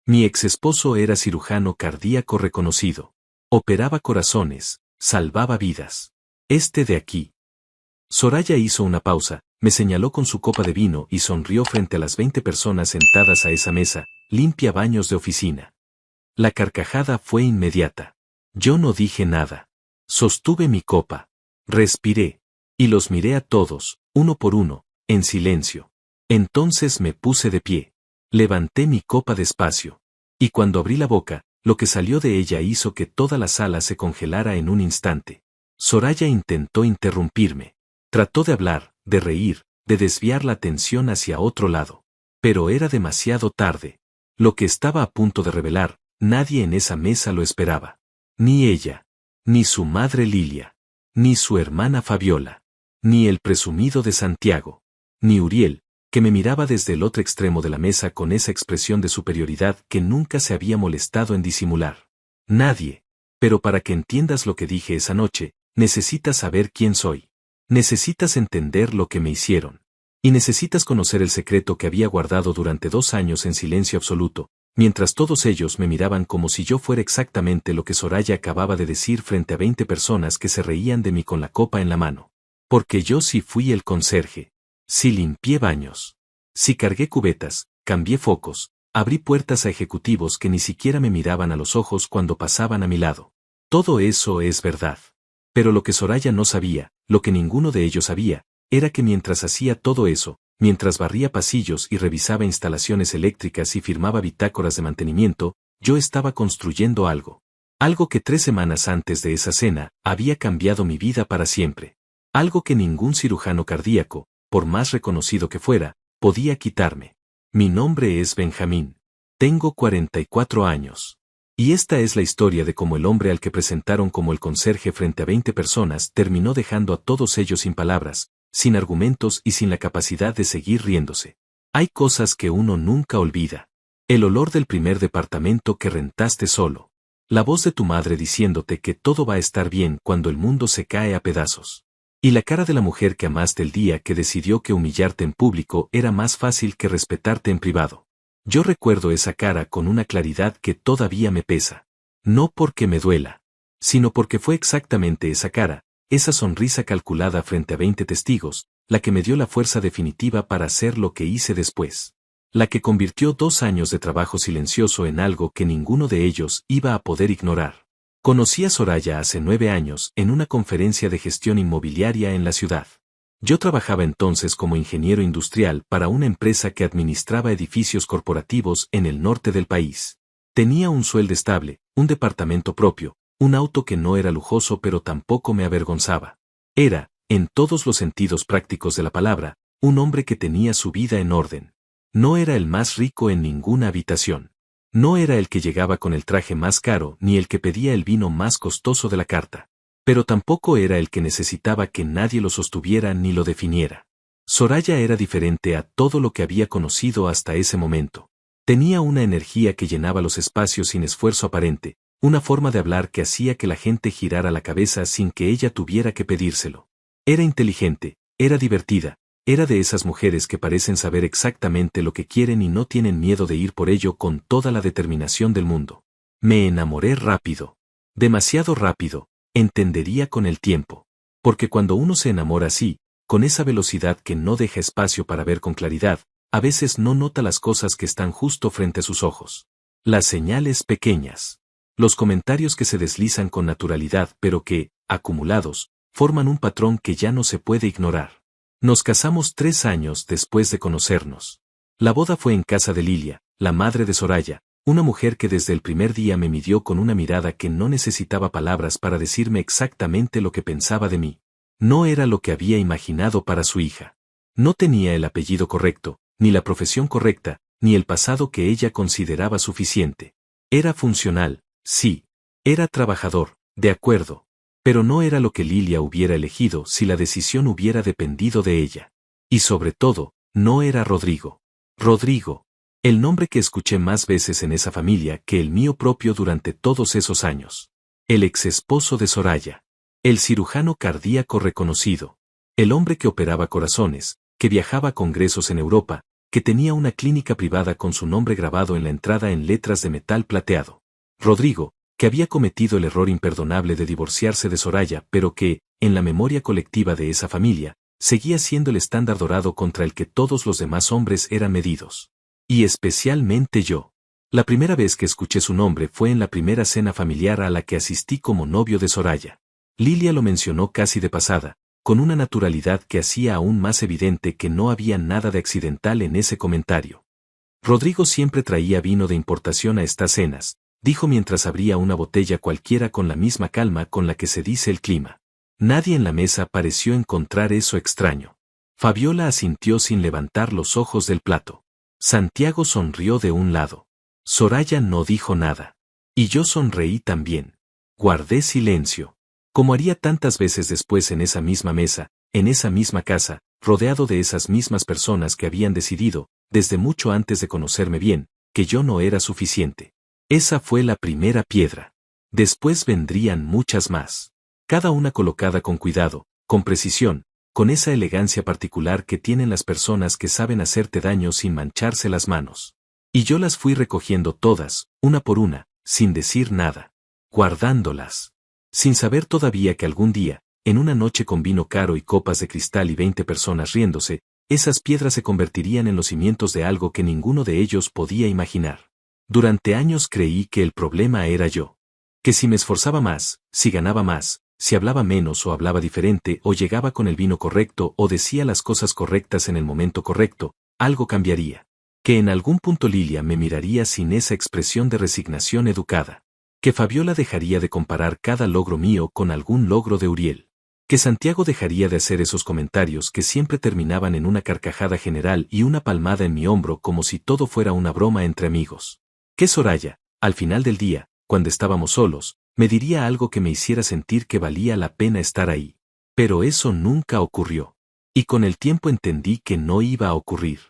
Mi ex esposo era cirujano cardíaco reconocido. Operaba corazones, salvaba vidas. Este de aquí. Soraya hizo una pausa, me señaló con su copa de vino y sonrió frente a las 20 personas sentadas a esa mesa, limpia baños de oficina. La carcajada fue inmediata. Yo no dije nada. Sostuve mi copa. Respiré. Y los miré a todos, uno por uno, en silencio. Entonces me puse de pie. Levanté mi copa despacio. Y cuando abrí la boca, lo que salió de ella hizo que toda la sala se congelara en un instante. Soraya intentó interrumpirme. Trató de hablar, de reír, de desviar la atención hacia otro lado. Pero era demasiado tarde. Lo que estaba a punto de revelar, nadie en esa mesa lo esperaba. Ni ella, ni su madre Lilia, ni su hermana Fabiola, ni el presumido de Santiago, ni Uriel, que me miraba desde el otro extremo de la mesa con esa expresión de superioridad que nunca se había molestado en disimular. Nadie. Pero para que entiendas lo que dije esa noche, necesitas saber quién soy. Necesitas entender lo que me hicieron. Y necesitas conocer el secreto que había guardado durante 2 años en silencio absoluto, mientras todos ellos me miraban como si yo fuera exactamente lo que Soraya acababa de decir frente a 20 personas que se reían de mí con la copa en la mano. Porque yo sí fui el conserje. Sí limpié baños. Sí cargué cubetas, cambié focos, abrí puertas a ejecutivos que ni siquiera me miraban a los ojos cuando pasaban a mi lado. Todo eso es verdad. Pero lo que Soraya no sabía, lo que ninguno de ellos sabía, era que mientras hacía todo eso, mientras barría pasillos y revisaba instalaciones eléctricas y firmaba bitácoras de mantenimiento, yo estaba construyendo algo. Algo que 3 semanas antes de esa cena había cambiado mi vida para siempre. Algo que ningún cirujano cardíaco, por más reconocido que fuera, podía quitarme. Mi nombre es Benjamín. Tengo 44 años. Y esta es la historia de cómo el hombre al que presentaron como el conserje frente a 20 personas terminó dejando a todos ellos sin palabras, sin argumentos y sin la capacidad de seguir riéndose. Hay cosas que uno nunca olvida. El olor del primer departamento que rentaste solo. La voz de tu madre diciéndote que todo va a estar bien cuando el mundo se cae a pedazos. Y la cara de la mujer que amaste el día que decidió que humillarte en público era más fácil que respetarte en privado. Yo recuerdo esa cara con una claridad que todavía me pesa. No porque me duela, sino porque fue exactamente esa cara, esa sonrisa calculada frente a 20 testigos, la que me dio la fuerza definitiva para hacer lo que hice después. La que convirtió 2 años de trabajo silencioso en algo que ninguno de ellos iba a poder ignorar. Conocí a Soraya hace 9 años en una conferencia de gestión inmobiliaria en la ciudad. Yo trabajaba entonces como ingeniero industrial para una empresa que administraba edificios corporativos en el norte del país. Tenía un sueldo estable, un departamento propio, un auto que no era lujoso pero tampoco me avergonzaba. Era, en todos los sentidos prácticos de la palabra, un hombre que tenía su vida en orden. No era el más rico en ninguna habitación. No era el que llegaba con el traje más caro ni el que pedía el vino más costoso de la carta. Pero tampoco era el que necesitaba que nadie lo sostuviera ni lo definiera. Soraya era diferente a todo lo que había conocido hasta ese momento. Tenía una energía que llenaba los espacios sin esfuerzo aparente, una forma de hablar que hacía que la gente girara la cabeza sin que ella tuviera que pedírselo. Era inteligente, era divertida, era de esas mujeres que parecen saber exactamente lo que quieren y no tienen miedo de ir por ello con toda la determinación del mundo. Me enamoré rápido. Demasiado rápido. Entendería con el tiempo. Porque cuando uno se enamora así, con esa velocidad que no deja espacio para ver con claridad, a veces no nota las cosas que están justo frente a sus ojos. Las señales pequeñas. Los comentarios que se deslizan con naturalidad pero que, acumulados, forman un patrón que ya no se puede ignorar. Nos casamos 3 años después de conocernos. La boda fue en casa de Lilia, la madre de Soraya, una mujer que desde el primer día me midió con una mirada que no necesitaba palabras para decirme exactamente lo que pensaba de mí. No era lo que había imaginado para su hija. No tenía el apellido correcto, ni la profesión correcta, ni el pasado que ella consideraba suficiente. Era funcional, sí. Era trabajador, de acuerdo. Pero no era lo que Lilia hubiera elegido si la decisión hubiera dependido de ella. Y sobre todo, no era Rodrigo. Rodrigo. El nombre que escuché más veces en esa familia que el mío propio durante todos esos años. El ex esposo de Soraya. El cirujano cardíaco reconocido. El hombre que operaba corazones, que viajaba a congresos en Europa, que tenía una clínica privada con su nombre grabado en la entrada en letras de metal plateado. Rodrigo, que había cometido el error imperdonable de divorciarse de Soraya, pero que, en la memoria colectiva de esa familia, seguía siendo el estándar dorado contra el que todos los demás hombres eran medidos. Y especialmente yo. La primera vez que escuché su nombre fue en la primera cena familiar a la que asistí como novio de Soraya. Lilia lo mencionó casi de pasada, con una naturalidad que hacía aún más evidente que no había nada de accidental en ese comentario. Rodrigo siempre traía vino de importación a estas cenas, dijo mientras abría una botella cualquiera con la misma calma con la que se dice el clima. Nadie en la mesa pareció encontrar eso extraño. Fabiola asintió sin levantar los ojos del plato. Santiago sonrió de un lado. Soraya no dijo nada. Y yo sonreí también. Guardé silencio. Como haría tantas veces después en esa misma mesa, en esa misma casa, rodeado de esas mismas personas que habían decidido, desde mucho antes de conocerme bien, que yo no era suficiente. Esa fue la primera piedra. Después vendrían muchas más. Cada una colocada con cuidado, con precisión, con esa elegancia particular que tienen las personas que saben hacerte daño sin mancharse las manos. Y yo las fui recogiendo todas, una por una, sin decir nada. Guardándolas. Sin saber todavía que algún día, en una noche con vino caro y copas de cristal y 20 personas riéndose, esas piedras se convertirían en los cimientos de algo que ninguno de ellos podía imaginar. Durante años creí que el problema era yo. Que si me esforzaba más, si ganaba más, si hablaba menos o hablaba diferente o llegaba con el vino correcto o decía las cosas correctas en el momento correcto, algo cambiaría. Que en algún punto Lilia me miraría sin esa expresión de resignación educada. Que Fabiola dejaría de comparar cada logro mío con algún logro de Uriel. Que Santiago dejaría de hacer esos comentarios que siempre terminaban en una carcajada general y una palmada en mi hombro como si todo fuera una broma entre amigos. Que Soraya, al final del día, cuando estábamos solos, me diría algo que me hiciera sentir que valía la pena estar ahí. Pero eso nunca ocurrió. Y con el tiempo entendí que no iba a ocurrir.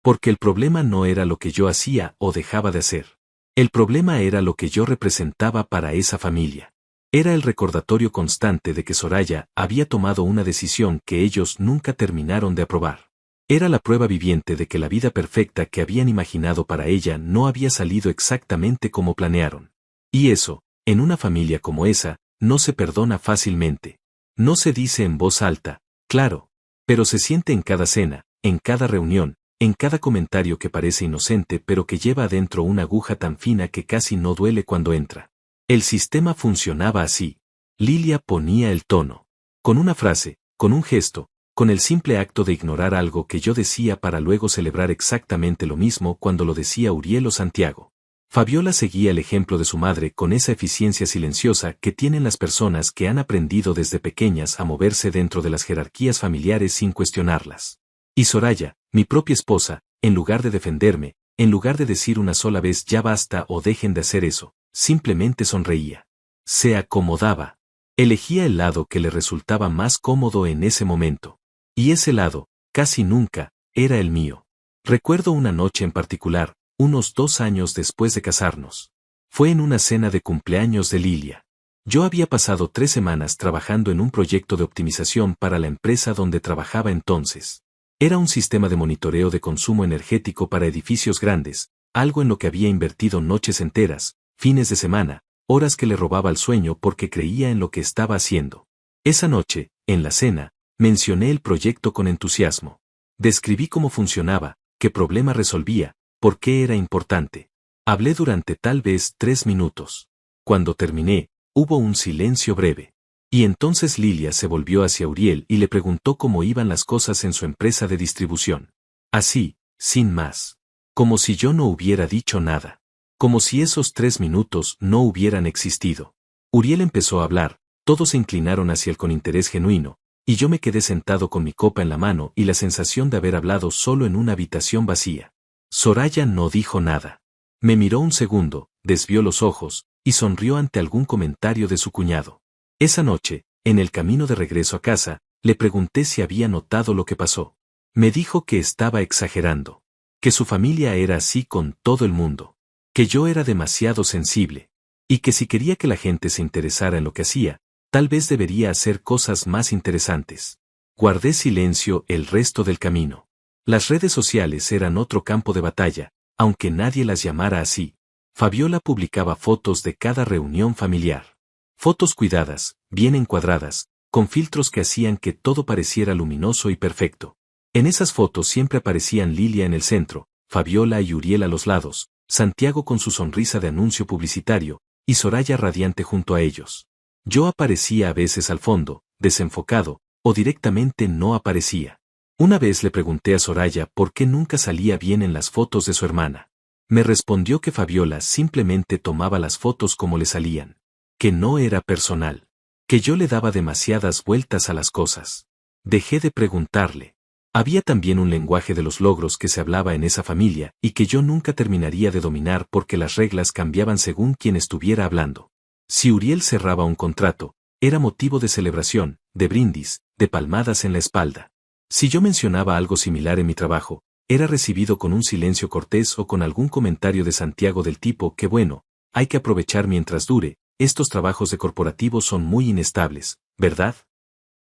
Porque el problema no era lo que yo hacía o dejaba de hacer. El problema era lo que yo representaba para esa familia. Era el recordatorio constante de que Soraya había tomado una decisión que ellos nunca terminaron de aprobar. Era la prueba viviente de que la vida perfecta que habían imaginado para ella no había salido exactamente como planearon. Y eso, en una familia como esa, no se perdona fácilmente. No se dice en voz alta, claro, pero se siente en cada cena, en cada reunión, en cada comentario que parece inocente pero que lleva adentro una aguja tan fina que casi no duele cuando entra. El sistema funcionaba así. Lilia ponía el tono. Con una frase, con un gesto, con el simple acto de ignorar algo que yo decía para luego celebrar exactamente lo mismo cuando lo decía Uriel o Santiago. Fabiola seguía el ejemplo de su madre con esa eficiencia silenciosa que tienen las personas que han aprendido desde pequeñas a moverse dentro de las jerarquías familiares sin cuestionarlas. Y Soraya, mi propia esposa, en lugar de defenderme, en lugar de decir una sola vez ya basta o dejen de hacer eso, simplemente sonreía. Se acomodaba. Elegía el lado que le resultaba más cómodo en ese momento. Y ese lado, casi nunca, era el mío. Recuerdo una noche en particular, unos 2 años después de casarnos. Fue en una cena de cumpleaños de Lilia. Yo había pasado 3 semanas trabajando en un proyecto de optimización para la empresa donde trabajaba entonces. Era un sistema de monitoreo de consumo energético para edificios grandes, algo en lo que había invertido noches enteras, fines de semana, horas que le robaba el sueño porque creía en lo que estaba haciendo. Esa noche, en la cena, mencioné el proyecto con entusiasmo. Describí cómo funcionaba, qué problema resolvía, por qué era importante. Hablé durante tal vez 3 minutos. Cuando terminé, hubo un silencio breve. Y entonces Lilia se volvió hacia Uriel y le preguntó cómo iban las cosas en su empresa de distribución. Así, sin más. Como si yo no hubiera dicho nada. Como si esos 3 minutos no hubieran existido. Uriel empezó a hablar, todos se inclinaron hacia él con interés genuino, y yo me quedé sentado con mi copa en la mano y la sensación de haber hablado solo en una habitación vacía. Soraya no dijo nada. Me miró un segundo, desvió los ojos, y sonrió ante algún comentario de su cuñado. Esa noche, en el camino de regreso a casa, le pregunté si había notado lo que pasó. Me dijo que estaba exagerando. Que su familia era así con todo el mundo. Que yo era demasiado sensible. Y que si quería que la gente se interesara en lo que hacía, tal vez debería hacer cosas más interesantes. Guardé silencio el resto del camino. Las redes sociales eran otro campo de batalla, aunque nadie las llamara así. Fabiola publicaba fotos de cada reunión familiar. Fotos cuidadas, bien encuadradas, con filtros que hacían que todo pareciera luminoso y perfecto. En esas fotos siempre aparecían Lilia en el centro, Fabiola y Uriel a los lados, Santiago con su sonrisa de anuncio publicitario, y Soraya radiante junto a ellos. Yo aparecía a veces al fondo, desenfocado, o directamente no aparecía. Una vez le pregunté a Soraya por qué nunca salía bien en las fotos de su hermana. Me respondió que Fabiola simplemente tomaba las fotos como le salían, que no era personal, que yo le daba demasiadas vueltas a las cosas. Dejé de preguntarle. Había también un lenguaje de los logros que se hablaba en esa familia y que yo nunca terminaría de dominar porque las reglas cambiaban según quien estuviera hablando. Si Uriel cerraba un contrato, era motivo de celebración, de brindis, de palmadas en la espalda. Si yo mencionaba algo similar en mi trabajo, era recibido con un silencio cortés o con algún comentario de Santiago del tipo que bueno, hay que aprovechar mientras dure, estos trabajos de corporativo son muy inestables, ¿verdad?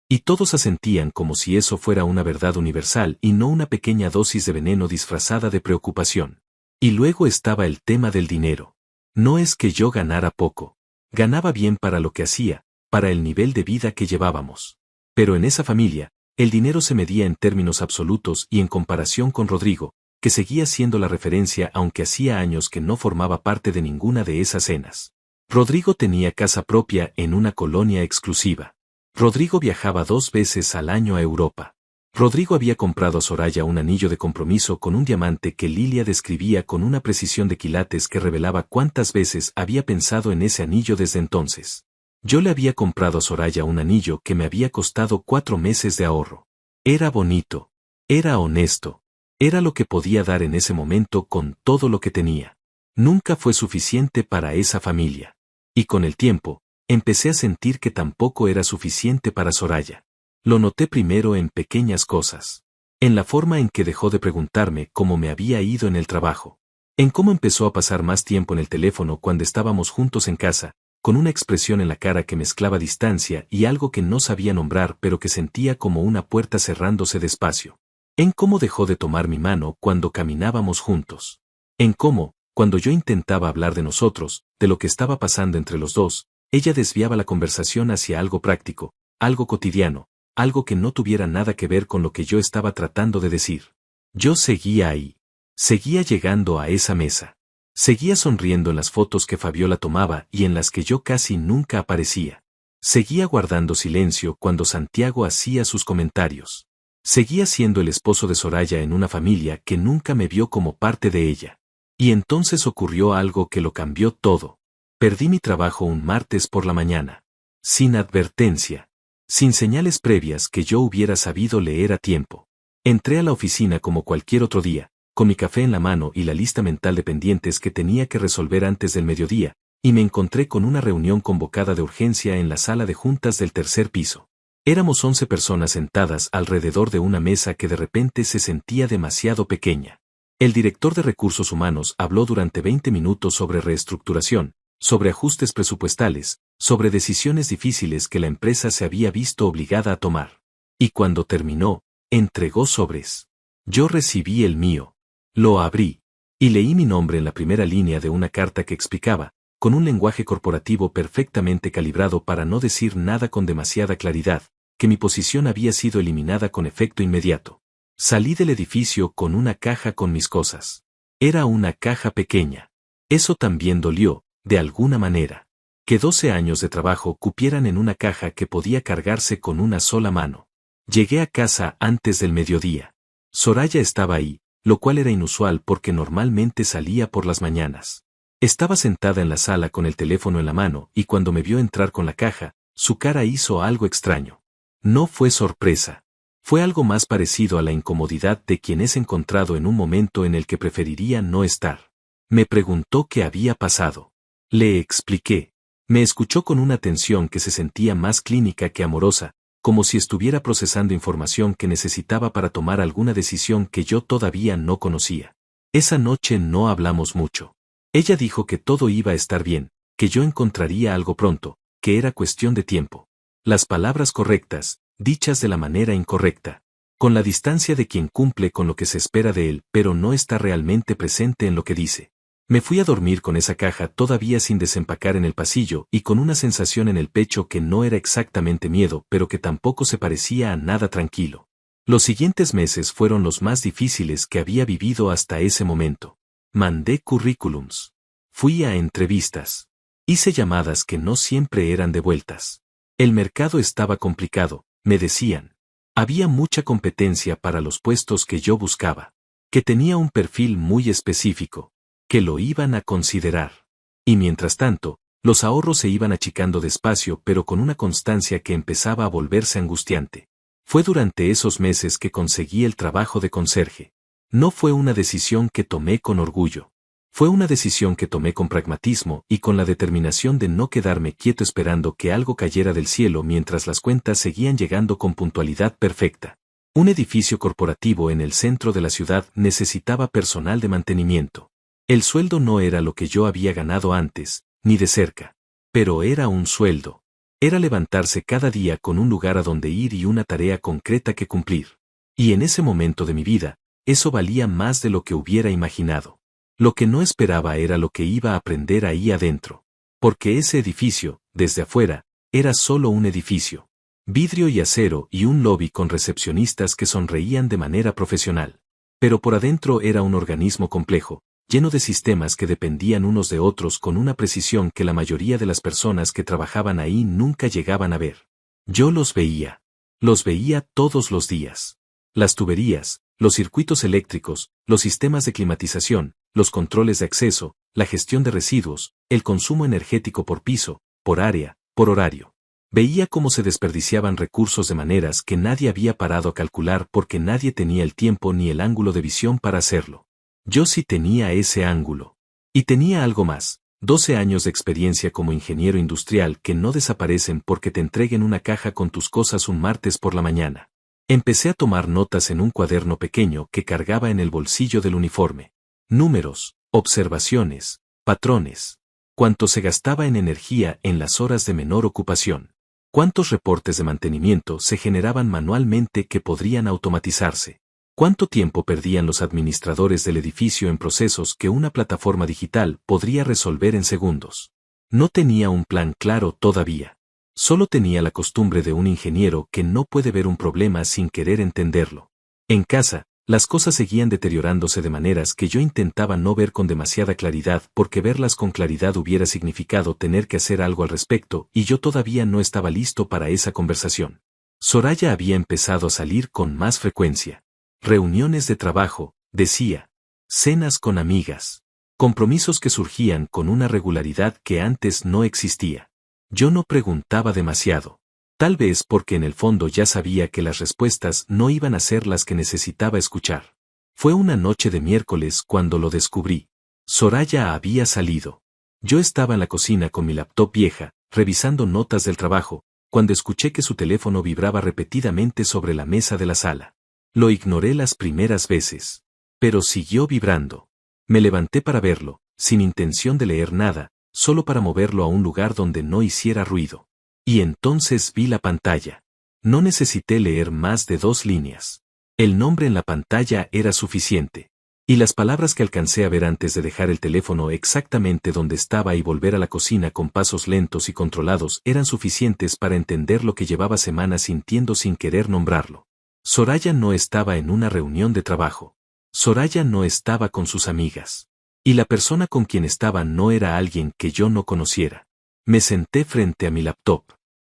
Y todos asentían como si eso fuera una verdad universal y no una pequeña dosis de veneno disfrazada de preocupación. Y luego estaba el tema del dinero. No es que yo ganara poco. Ganaba bien para lo que hacía, para el nivel de vida que llevábamos. Pero en esa familia, el dinero se medía en términos absolutos y en comparación con Rodrigo, que seguía siendo la referencia aunque hacía años que no formaba parte de ninguna de esas cenas. Rodrigo tenía casa propia en una colonia exclusiva. Rodrigo viajaba 2 veces al año a Europa. Rodrigo había comprado a Soraya un anillo de compromiso con un diamante que Lilia describía con una precisión de quilates que revelaba cuántas veces había pensado en ese anillo desde entonces. Yo le había comprado a Soraya un anillo que me había costado 4 meses de ahorro. Era bonito. Era honesto. Era lo que podía dar en ese momento con todo lo que tenía. Nunca fue suficiente para esa familia. Y con el tiempo, empecé a sentir que tampoco era suficiente para Soraya. Lo noté primero en pequeñas cosas. En la forma en que dejó de preguntarme cómo me había ido en el trabajo. En cómo empezó a pasar más tiempo en el teléfono cuando estábamos juntos en casa, con una expresión en la cara que mezclaba distancia y algo que no sabía nombrar pero que sentía como una puerta cerrándose despacio. En cómo dejó de tomar mi mano cuando caminábamos juntos. En cómo, cuando yo intentaba hablar de nosotros, de lo que estaba pasando entre los dos, ella desviaba la conversación hacia algo práctico, algo cotidiano, algo que no tuviera nada que ver con lo que yo estaba tratando de decir. Yo seguía ahí. Seguía llegando a esa mesa. Seguía sonriendo en las fotos que Fabiola tomaba y en las que yo casi nunca aparecía. Seguía guardando silencio cuando Santiago hacía sus comentarios. Seguía siendo el esposo de Soraya en una familia que nunca me vio como parte de ella. Y entonces ocurrió algo que lo cambió todo. Perdí mi trabajo un martes por la mañana. Sin advertencia. Sin señales previas que yo hubiera sabido leer a tiempo. Entré a la oficina como cualquier otro día, con mi café en la mano y la lista mental de pendientes que tenía que resolver antes del mediodía, y me encontré con una reunión convocada de urgencia en la sala de juntas del 3er piso. Éramos 11 personas sentadas alrededor de una mesa que de repente se sentía demasiado pequeña. El director de Recursos Humanos habló durante 20 minutos sobre reestructuración, sobre ajustes presupuestales, sobre decisiones difíciles que la empresa se había visto obligada a tomar. Y cuando terminó, entregó sobres. Yo recibí el mío. Lo abrí. Y leí mi nombre en la primera línea de una carta que explicaba, con un lenguaje corporativo perfectamente calibrado para no decir nada con demasiada claridad, que mi posición había sido eliminada con efecto inmediato. Salí del edificio con una caja con mis cosas. Era una caja pequeña. Eso también dolió, de alguna manera. Que 12 años de trabajo cupieran en una caja que podía cargarse con una sola mano. Llegué a casa antes del mediodía. Soraya estaba ahí, lo cual era inusual porque normalmente salía por las mañanas. Estaba sentada en la sala con el teléfono en la mano y cuando me vio entrar con la caja, su cara hizo algo extraño. No fue sorpresa. Fue algo más parecido a la incomodidad de quien es encontrado en un momento en el que preferiría no estar. Me preguntó qué había pasado. Le expliqué. Me escuchó con una atención que se sentía más clínica que amorosa, como si estuviera procesando información que necesitaba para tomar alguna decisión que yo todavía no conocía. Esa noche no hablamos mucho. Ella dijo que todo iba a estar bien, que yo encontraría algo pronto, que era cuestión de tiempo. Las palabras correctas, dichas de la manera incorrecta. con la distancia de quien cumple con lo que se espera de él, pero no está realmente presente en lo que dice. Me fui a dormir con esa caja todavía sin desempacar en el pasillo y con una sensación en el pecho que no era exactamente miedo, pero que tampoco se parecía a nada tranquilo. Los siguientes meses fueron los más difíciles que había vivido hasta ese momento. Mandé currículums. Fui a entrevistas. Hice llamadas que no siempre eran devueltas. El mercado estaba complicado, me decían. Había mucha competencia para los puestos que yo buscaba. Que tenía un perfil muy específico. Que lo iban a considerar. Y mientras tanto, los ahorros se iban achicando despacio pero con una constancia que empezaba a volverse angustiante. Fue durante esos meses que conseguí el trabajo de conserje. No fue una decisión que tomé con orgullo. Fue una decisión que tomé con pragmatismo y con la determinación de no quedarme quieto esperando que algo cayera del cielo mientras las cuentas seguían llegando con puntualidad perfecta. Un edificio corporativo en el centro de la ciudad necesitaba personal de mantenimiento. El sueldo no era lo que yo había ganado antes, ni de cerca. Pero era un sueldo. Era levantarse cada día con un lugar a donde ir y una tarea concreta que cumplir. Y en ese momento de mi vida, eso valía más de lo que hubiera imaginado. Lo que no esperaba era lo que iba a aprender ahí adentro. Porque ese edificio, desde afuera, era solo un edificio. Vidrio y acero y un lobby con recepcionistas que sonreían de manera profesional. Pero por adentro era un organismo complejo, lleno de sistemas que dependían unos de otros con una precisión que la mayoría de las personas que trabajaban ahí nunca llegaban a ver. Yo los veía. Los veía todos los días. Las tuberías, los circuitos eléctricos, los sistemas de climatización, los controles de acceso, la gestión de residuos, el consumo energético por piso, por área, por horario. Veía cómo se desperdiciaban recursos de maneras que nadie había parado a calcular porque nadie tenía el tiempo ni el ángulo de visión para hacerlo. Yo sí tenía ese ángulo. Y tenía algo más, 12 años de experiencia como ingeniero industrial que no desaparecen porque te entreguen una caja con tus cosas un martes por la mañana. Empecé a tomar notas en un cuaderno pequeño que cargaba en el bolsillo del uniforme. Números, observaciones, patrones. Cuánto se gastaba en energía en las horas de menor ocupación. Cuántos reportes de mantenimiento se generaban manualmente que podrían automatizarse. ¿Cuánto tiempo perdían los administradores del edificio en procesos que una plataforma digital podría resolver en segundos? No tenía un plan claro todavía. Solo tenía la costumbre de un ingeniero que no puede ver un problema sin querer entenderlo. En casa, las cosas seguían deteriorándose de maneras que yo intentaba no ver con demasiada claridad porque verlas con claridad hubiera significado tener que hacer algo al respecto y yo todavía no estaba listo para esa conversación. Soraya había empezado a salir con más frecuencia. Reuniones de trabajo, decía. Cenas con amigas. Compromisos que surgían con una regularidad que antes no existía. Yo no preguntaba demasiado. Tal vez porque en el fondo ya sabía que las respuestas no iban a ser las que necesitaba escuchar. Fue una noche de miércoles cuando lo descubrí. Soraya había salido. Yo estaba en la cocina con mi laptop vieja, revisando notas del trabajo, cuando escuché que su teléfono vibraba repetidamente sobre la mesa de la sala. Lo ignoré las primeras veces. Pero siguió vibrando. Me levanté para verlo, sin intención de leer nada, solo para moverlo a un lugar donde no hiciera ruido. Y entonces vi la pantalla. No necesité leer más de 2 líneas. El nombre en la pantalla era suficiente. Y las palabras que alcancé a ver antes de dejar el teléfono exactamente donde estaba y volver a la cocina con pasos lentos y controlados eran suficientes para entender lo que llevaba semanas sintiendo sin querer nombrarlo. Soraya no estaba en una reunión de trabajo. Soraya no estaba con sus amigas. Y la persona con quien estaba no era alguien que yo no conociera. Me senté frente a mi laptop.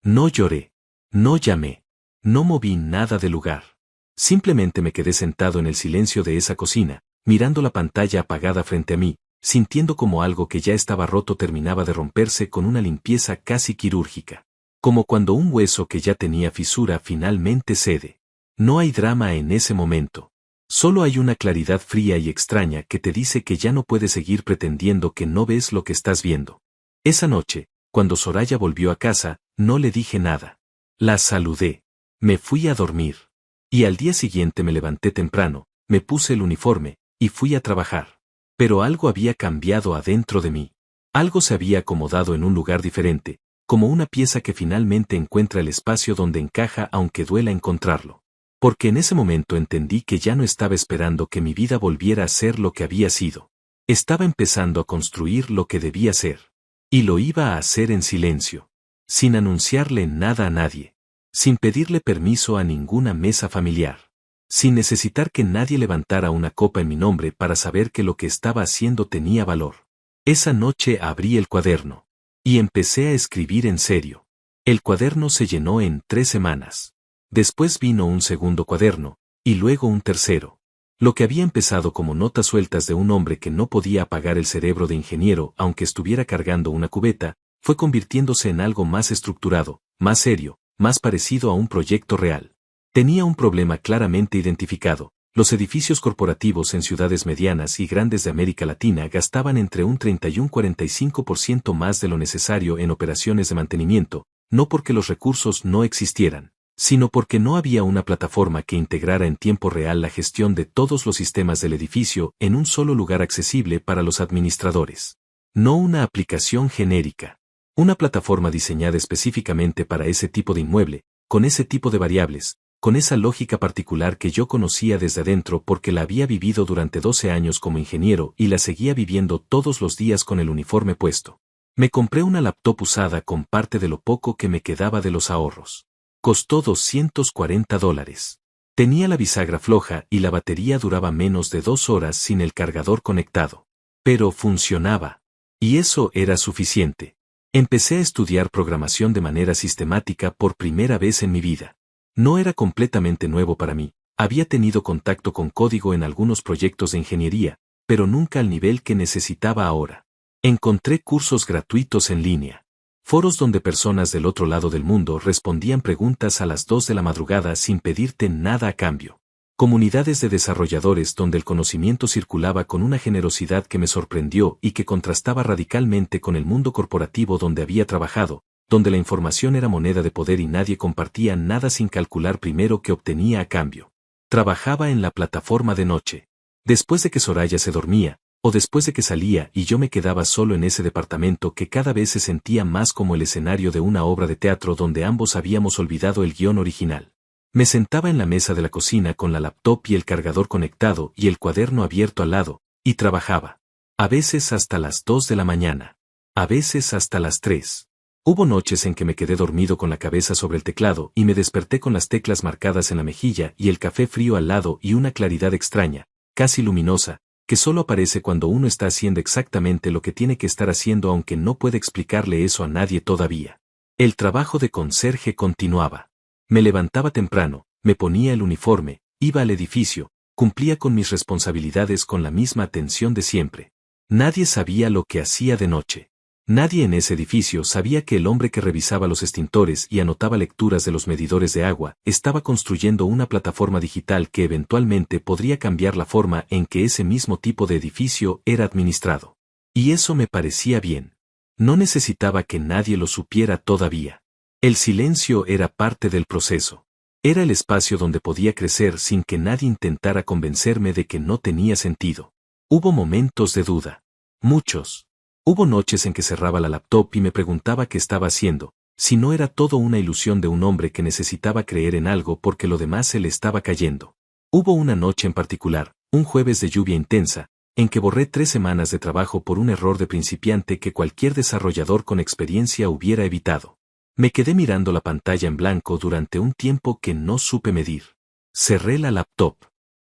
No lloré. No llamé. No moví nada del lugar. Simplemente me quedé sentado en el silencio de esa cocina, mirando la pantalla apagada frente a mí, sintiendo como algo que ya estaba roto terminaba de romperse con una limpieza casi quirúrgica. Como cuando un hueso que ya tenía fisura finalmente cede. No hay drama en ese momento. Solo hay una claridad fría y extraña que te dice que ya no puedes seguir pretendiendo que no ves lo que estás viendo. Esa noche, cuando Soraya volvió a casa, no le dije nada. La saludé. Me fui a dormir. Y al día siguiente me levanté temprano, me puse el uniforme, y fui a trabajar. Pero algo había cambiado adentro de mí. Algo se había acomodado en un lugar diferente, como una pieza que finalmente encuentra el espacio donde encaja aunque duela encontrarlo. Porque en ese momento entendí que ya no estaba esperando que mi vida volviera a ser lo que había sido. Estaba empezando a construir lo que debía ser. Y lo iba a hacer en silencio. Sin anunciarle nada a nadie. Sin pedirle permiso a ninguna mesa familiar. Sin necesitar que nadie levantara una copa en mi nombre para saber que lo que estaba haciendo tenía valor. Esa noche abrí el cuaderno. Y empecé a escribir en serio. El cuaderno se llenó en 3 semanas. Después vino un segundo cuaderno, y luego un tercero. Lo que había empezado como notas sueltas de un hombre que no podía apagar el cerebro de ingeniero aunque estuviera cargando una cubeta, fue convirtiéndose en algo más estructurado, más serio, más parecido a un proyecto real. Tenía un problema claramente identificado. Los edificios corporativos en ciudades medianas y grandes de América Latina gastaban entre un 30 y un 45% más de lo necesario en operaciones de mantenimiento, no porque los recursos no existieran, sino porque no había una plataforma que integrara en tiempo real la gestión de todos los sistemas del edificio en un solo lugar accesible para los administradores. No una aplicación genérica. Una plataforma diseñada específicamente para ese tipo de inmueble, con ese tipo de variables, con esa lógica particular que yo conocía desde adentro porque la había vivido durante 12 años como ingeniero y la seguía viviendo todos los días con el uniforme puesto. Me compré una laptop usada con parte de lo poco que me quedaba de los ahorros. Costó $240. Tenía la bisagra floja y la batería duraba menos de 2 horas sin el cargador conectado. Pero funcionaba. Y eso era suficiente. Empecé a estudiar programación de manera sistemática por primera vez en mi vida. No era completamente nuevo para mí, había tenido contacto con código en algunos proyectos de ingeniería, pero nunca al nivel que necesitaba ahora. Encontré cursos gratuitos en línea. Foros donde personas del otro lado del mundo respondían preguntas a las 2 de la madrugada sin pedirte nada a cambio. Comunidades de desarrolladores donde el conocimiento circulaba con una generosidad que me sorprendió y que contrastaba radicalmente con el mundo corporativo donde había trabajado, donde la información era moneda de poder y nadie compartía nada sin calcular primero qué obtenía a cambio. Trabajaba en la plataforma de noche. Después de que Soraya se dormía, o después de que salía y yo me quedaba solo en ese departamento que cada vez se sentía más como el escenario de una obra de teatro donde ambos habíamos olvidado el guión original. Me sentaba en la mesa de la cocina con la laptop y el cargador conectado y el cuaderno abierto al lado, y trabajaba. A veces hasta las 2 de la mañana. A veces hasta las 3. Hubo noches en que me quedé dormido con la cabeza sobre el teclado y me desperté con las teclas marcadas en la mejilla y el café frío al lado y una claridad extraña, casi luminosa, que solo aparece cuando uno está haciendo exactamente lo que tiene que estar haciendo aunque no puede explicarle eso a nadie todavía. El trabajo de conserje continuaba. Me levantaba temprano, me ponía el uniforme, iba al edificio, cumplía con mis responsabilidades con la misma atención de siempre. Nadie sabía lo que hacía de noche. Nadie en ese edificio sabía que el hombre que revisaba los extintores y anotaba lecturas de los medidores de agua estaba construyendo una plataforma digital que eventualmente podría cambiar la forma en que ese mismo tipo de edificio era administrado. Y eso me parecía bien. No necesitaba que nadie lo supiera todavía. El silencio era parte del proceso. Era el espacio donde podía crecer sin que nadie intentara convencerme de que no tenía sentido. Hubo momentos de duda. Muchos. Hubo noches en que cerraba la laptop y me preguntaba qué estaba haciendo, si no era todo una ilusión de un hombre que necesitaba creer en algo porque lo demás se le estaba cayendo. Hubo una noche en particular, un jueves de lluvia intensa, en que borré 3 semanas de trabajo por un error de principiante que cualquier desarrollador con experiencia hubiera evitado. Me quedé mirando la pantalla en blanco durante un tiempo que no supe medir. Cerré la laptop.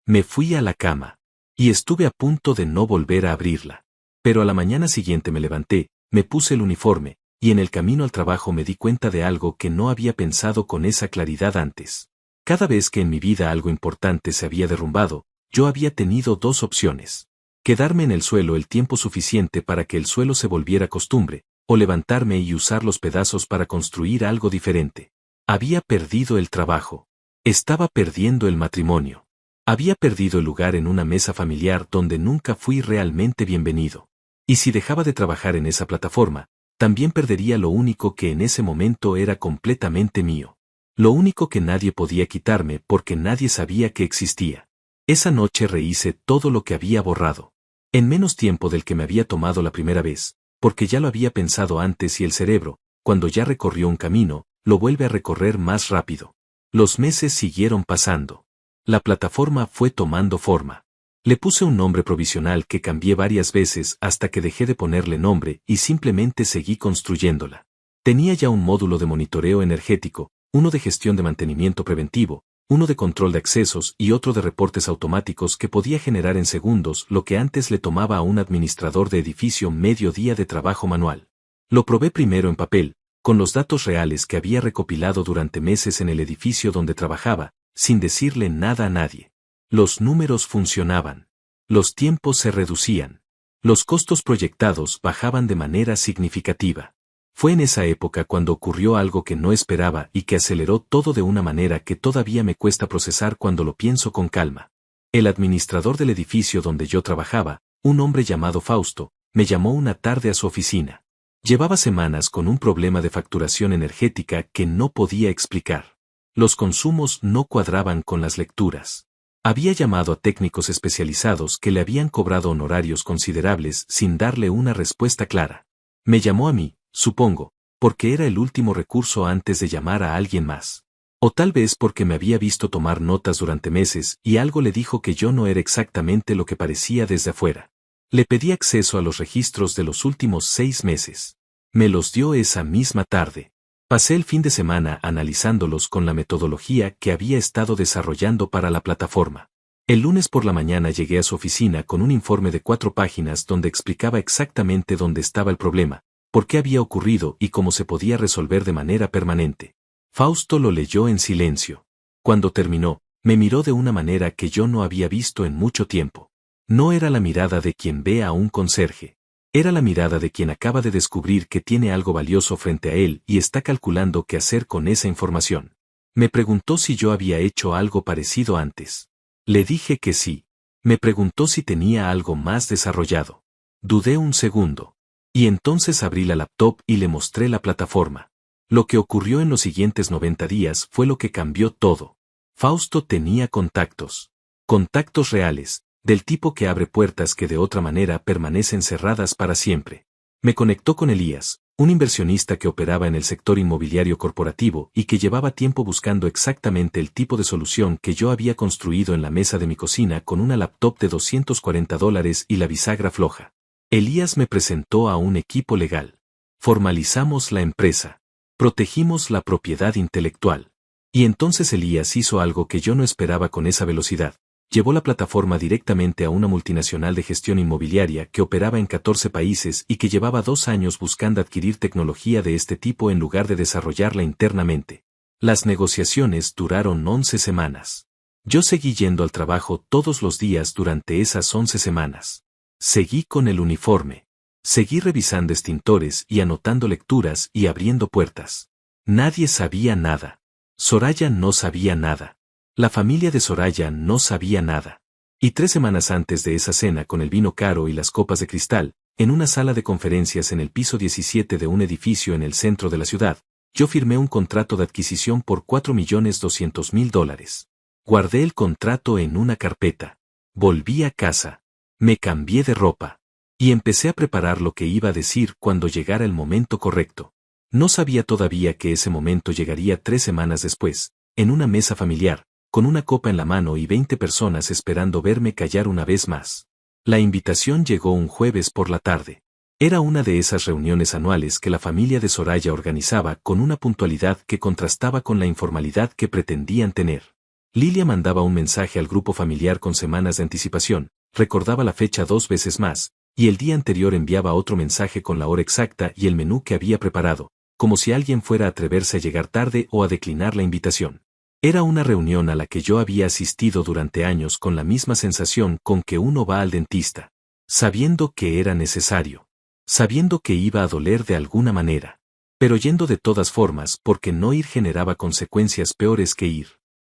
Me fui a la cama. Y estuve a punto de no volver a abrirla. Pero a la mañana siguiente me levanté, me puse el uniforme, y en el camino al trabajo me di cuenta de algo que no había pensado con esa claridad antes. Cada vez que en mi vida algo importante se había derrumbado, yo había tenido 2 opciones. Quedarme en el suelo el tiempo suficiente para que el suelo se volviera costumbre, o levantarme y usar los pedazos para construir algo diferente. Había perdido el trabajo. Estaba perdiendo el matrimonio. Había perdido el lugar en una mesa familiar donde nunca fui realmente bienvenido. Y si dejaba de trabajar en esa plataforma, también perdería lo único que en ese momento era completamente mío. Lo único que nadie podía quitarme porque nadie sabía que existía. Esa noche rehice todo lo que había borrado. En menos tiempo del que me había tomado la primera vez, porque ya lo había pensado antes y el cerebro, cuando ya recorrió un camino, lo vuelve a recorrer más rápido. Los meses siguieron pasando. La plataforma fue tomando forma. Le puse un nombre provisional que cambié varias veces hasta que dejé de ponerle nombre y simplemente seguí construyéndola. Tenía ya un módulo de monitoreo energético, uno de gestión de mantenimiento preventivo, uno de control de accesos y otro de reportes automáticos que podía generar en segundos lo que antes le tomaba a un administrador de edificio medio día de trabajo manual. Lo probé primero en papel, con los datos reales que había recopilado durante meses en el edificio donde trabajaba, sin decirle nada a nadie. Los números funcionaban. Los tiempos se reducían. Los costos proyectados bajaban de manera significativa. Fue en esa época cuando ocurrió algo que no esperaba y que aceleró todo de una manera que todavía me cuesta procesar cuando lo pienso con calma. El administrador del edificio donde yo trabajaba, un hombre llamado Fausto, me llamó una tarde a su oficina. Llevaba semanas con un problema de facturación energética que no podía explicar. Los consumos no cuadraban con las lecturas. Había llamado a técnicos especializados que le habían cobrado honorarios considerables sin darle una respuesta clara. Me llamó a mí, supongo, porque era el último recurso antes de llamar a alguien más. O tal vez porque me había visto tomar notas durante meses y algo le dijo que yo no era exactamente lo que parecía desde afuera. Le pedí acceso a los registros de los últimos 6 meses. Me los dio esa misma tarde. Pasé el fin de semana analizándolos con la metodología que había estado desarrollando para la plataforma. El lunes por la mañana llegué a su oficina con un informe de 4 páginas donde explicaba exactamente dónde estaba el problema, por qué había ocurrido y cómo se podía resolver de manera permanente. Fausto lo leyó en silencio. Cuando terminó, me miró de una manera que yo no había visto en mucho tiempo. No era la mirada de quien ve a un conserje. Era la mirada de quien acaba de descubrir que tiene algo valioso frente a él y está calculando qué hacer con esa información. Me preguntó si yo había hecho algo parecido antes. Le dije que sí. Me preguntó si tenía algo más desarrollado. Dudé un segundo. Y entonces abrí la laptop y le mostré la plataforma. Lo que ocurrió en los siguientes 90 días fue lo que cambió todo. Fausto tenía contactos. Contactos reales, del tipo que abre puertas que de otra manera permanecen cerradas para siempre. Me conectó con Elías, un inversionista que operaba en el sector inmobiliario corporativo y que llevaba tiempo buscando exactamente el tipo de solución que yo había construido en la mesa de mi cocina con una laptop de $240 y la bisagra floja. Elías me presentó a un equipo legal. Formalizamos la empresa. Protegimos la propiedad intelectual. Y entonces Elías hizo algo que yo no esperaba con esa velocidad. Llevó la plataforma directamente a una multinacional de gestión inmobiliaria que operaba en 14 países y que llevaba 2 años buscando adquirir tecnología de este tipo en lugar de desarrollarla internamente. Las negociaciones duraron 11 semanas. Yo seguí yendo al trabajo todos los días durante esas 11 semanas. Seguí con el uniforme. Seguí revisando extintores y anotando lecturas y abriendo puertas. Nadie sabía nada. Soraya no sabía nada. La familia de Soraya no sabía nada. Y 3 semanas antes de esa cena con el vino caro y las copas de cristal, en una sala de conferencias en el piso 17 de un edificio en el centro de la ciudad, yo firmé un contrato de adquisición por $4.200.000. Guardé el contrato en una carpeta. Volví a casa. Me cambié de ropa. Y empecé a preparar lo que iba a decir cuando llegara el momento correcto. No sabía todavía que ese momento llegaría 3 semanas después, en una mesa familiar, con una copa en la mano y 20 personas esperando verme callar una vez más. La invitación llegó un jueves por la tarde. Era una de esas reuniones anuales que la familia de Soraya organizaba con una puntualidad que contrastaba con la informalidad que pretendían tener. Lilia mandaba un mensaje al grupo familiar con semanas de anticipación, recordaba la fecha 2 veces más, y el día anterior enviaba otro mensaje con la hora exacta y el menú que había preparado, como si alguien fuera a atreverse a llegar tarde o a declinar la invitación. Era una reunión a la que yo había asistido durante años con la misma sensación con que uno va al dentista, sabiendo que era necesario, sabiendo que iba a doler de alguna manera, pero yendo de todas formas porque no ir generaba consecuencias peores que ir.